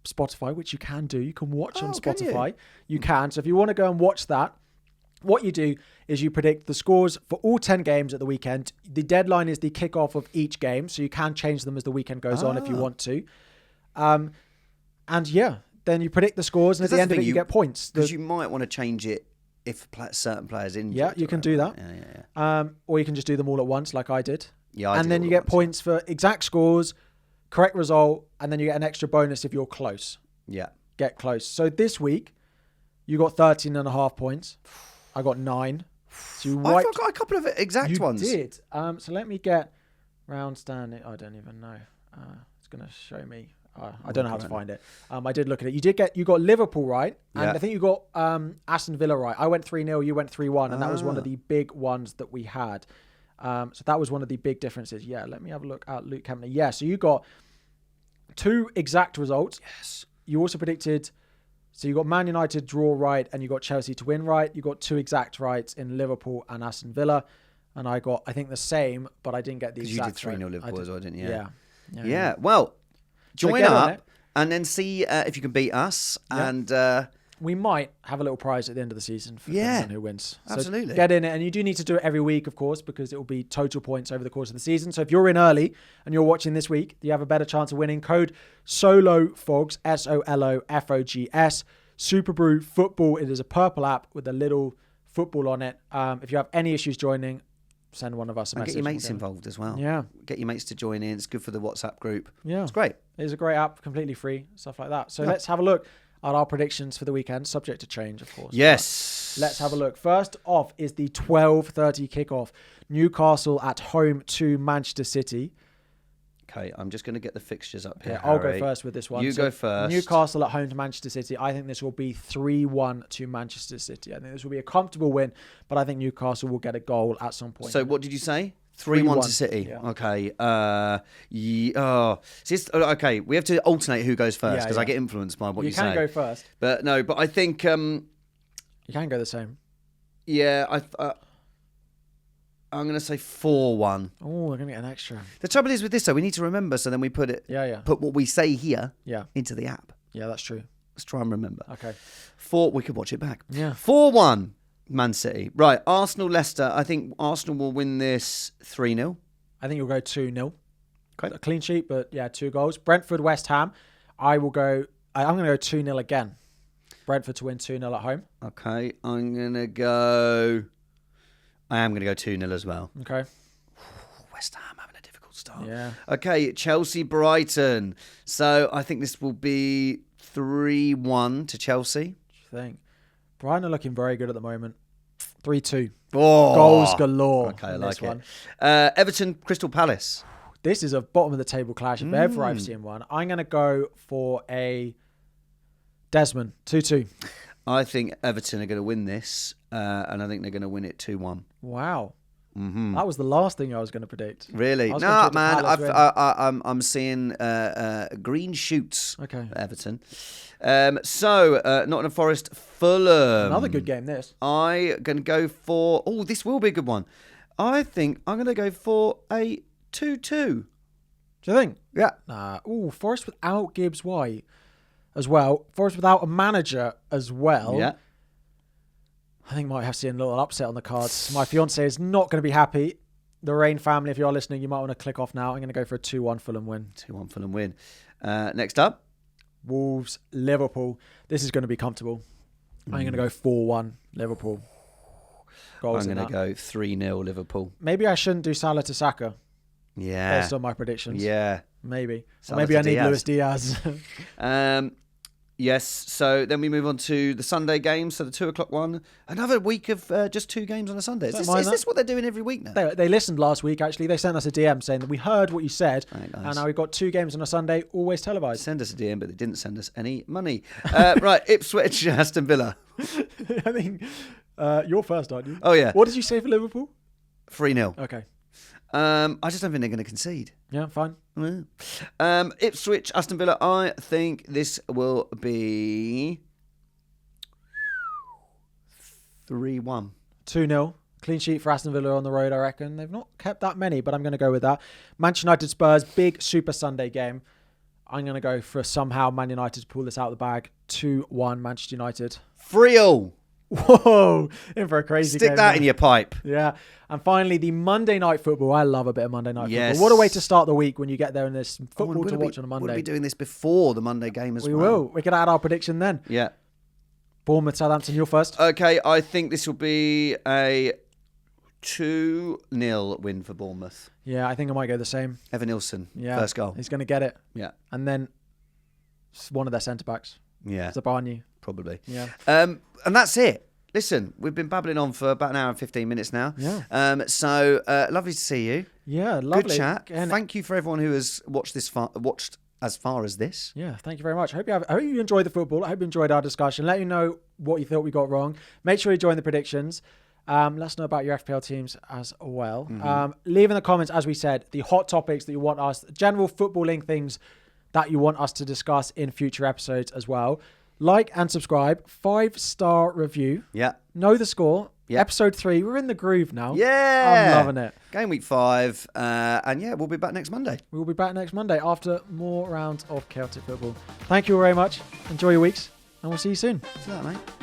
Spotify, which you can do. You can watch on Spotify. You can. So if you want to go and watch that, what you do is you predict the scores for all 10 games at the weekend. The deadline is the kickoff of each game, so you can change them as the weekend goes on if you want to. Then you predict the scores, and at the end of it, you get points. Because you might want to change it if certain players injured. Yeah, you can do that. Yeah. Or you can just do them all at once, like I did. Yeah, and then you get points for exact scores, correct result, and then you get an extra bonus if you're close. Yeah. Get close. So this week, you got 13.5 points. I got 9. So I've got a couple of exact ones. You did. So let me get round standing. I don't even know. It's going to show me. I don't know how to find it. I did look at it. You got Liverpool right, and I think you got Aston Villa right. I went 3-0, you went 3-1, and that was one of the big ones that we had. So that was one of the big differences. Yeah, let me have a look at Luke Kempner. Yeah, so you got 2 exact results. Yes. You also predicted, so you got Man United draw right, and you got Chelsea to win right. You got 2 exact rights in Liverpool and Aston Villa, and I got, I think, the same, but I didn't get the exact. You did 3-0 Liverpool as well, didn't you? Yeah. Well, join up and then see if you can beat us. Yeah. And we might have a little prize at the end of the season for anyone who wins. Absolutely. So get in it. And you do need to do it every week, of course, because it will be total points over the course of the season. So if you're in early and you're watching this week, you have a better chance of winning. Code SOLOFOGS, SOLOFOGS. Super Brew Football. It is a purple app with a little football on it. If you have any issues joining, send one of us a message. Get your mates involved as well. Yeah. Get your mates to join in. It's good for the WhatsApp group. Yeah. It's great. It is a great app, completely free, stuff like that. So let's have a look at our predictions for the weekend, subject to change, of course. Yes. But let's have a look. First off is the 12:30 kickoff. Newcastle at home to Manchester City. Okay, I'm just going to get the fixtures up here. Yeah, I'll go first with this one. You go first. Newcastle at home to Manchester City. I think this will be 3-1 to Manchester City. I think this will be a comfortable win, but I think Newcastle will get a goal at some point. So what did you say? 3-1 to City. Yeah. Okay. Okay, we have to alternate who goes first because I get influenced by what you say. You can go first. But I think... you can go the same. Yeah, I'm going to say 4-1. Oh, we're going to get an extra. The trouble is with this, though, we need to remember, so then we put it... Put what we say here into the app. Yeah, that's true. Let's try and remember. Okay. 4, we could watch it back. Yeah. 4-1, Man City. Right, Arsenal, Leicester. I think Arsenal will win this 3-0. I think you'll go 2-0. Okay. A clean sheet, but 2 goals. Brentford, West Ham. I'm going to go 2-0 again. Brentford to win 2-0 at home. Okay, I am going to go 2-0 as well. Okay. West Ham having a difficult start. Yeah. Okay, Chelsea, Brighton. So I think this will be 3-1 to Chelsea. What do you think? Brighton are looking very good at the moment. 3-2. Oh. Goals galore. Okay, I like it. Everton, Crystal Palace. This is a bottom of the table clash if ever I've seen one. I'm going to go for a Desmond 2-2. I think Everton are going to win this, and I think they're going to win it 2-1. Wow. Mm-hmm. That was the last thing I was going to predict. Really? No, man. I'm seeing green shoots for Everton. So, Nottingham Forest, Fulham. Another good game, this. I'm going to go for... Oh, this will be a good one. I think I'm going to go for a 2-2. Do you think? Yeah. Forest without Gibbs White as well. Forest without a manager as well. Yeah. I think might have seen a little upset on the cards. My fiance is not going to be happy. The Rain family, if you're listening, you might want to click off now. I'm going to go for a 2-1 Fulham win. 2-1 Fulham win. Next up. Wolves, Liverpool. This is going to be comfortable. I'm going to go 4-1 Liverpool. Goals I'm going to go 3-0 Liverpool. Maybe I shouldn't do Salah to Saka. Yeah. Based on my predictions. Yeah. Maybe. Salah Maybe to I need Diaz. Luis Diaz. Yes, so then we move on to the Sunday games, so the 2 o'clock one. Another week of just 2 games on a Sunday. Is this what they're doing every week now? They listened last week, actually. They sent us a DM saying that we heard what you said, Right, nice. and now we've got 2 games on a Sunday, always televised. Send us a DM, but they didn't send us any money. Right, Ipswich, Aston Villa. I think you're first, aren't you? Oh, yeah. What did you say for Liverpool? 3-0. Okay. I just don't think they're going to concede. Yeah, fine. Yeah. Ipswich, Aston Villa, I think this will be 3-1. 2-0. Clean sheet for Aston Villa on the road, I reckon. They've not kept that many, but I'm going to go with that. Manchester United Spurs, big Super Sunday game. I'm going to go for somehow Man United to pull this out of the bag. 2-1 Manchester United. 3-0. Whoa, in for a crazy game. Stick that in your pipe. Yeah. And finally, the Monday night football. I love a bit of Monday night Yes. football. What a way to start the week when you get there and there's football to watch on a Monday. We'll be doing this before the Monday game as well. We will. We can add our prediction then. Yeah. Bournemouth, Southampton, you're first. Okay, I think this will be a 2-0 win for Bournemouth. Yeah, I think I might go the same. Evan Nilsson, Yeah. first goal. He's going to get it. Yeah. And then one of their centre-backs. Yeah. Zabarnyi. Probably. Yeah. And that's it. Listen, we've been babbling on for about an hour and 15 minutes now. Yeah. So lovely to see you. Yeah, lovely. Good chat. And Thank you for everyone who has watched as far as this. yeah, thank you very much. I hope you enjoyed the football. I hope you enjoyed our discussion. Let me know what you thought we got wrong. Make sure you join the predictions. Let us know about your FPL teams as well. Leave in the comments, as we said, the hot topics that you want us, general footballing things that you want us to discuss in future episodes as well. Like and subscribe. 5-star review. Yeah. Know the score. Yeah. Episode 3. We're in the groove now. Yeah. I'm loving it. Game week 5. And yeah, we'll be back next Monday. We will be back next Monday after more rounds of chaotic football. Thank you all very much. Enjoy your weeks, and we'll see you soon. See you later, mate.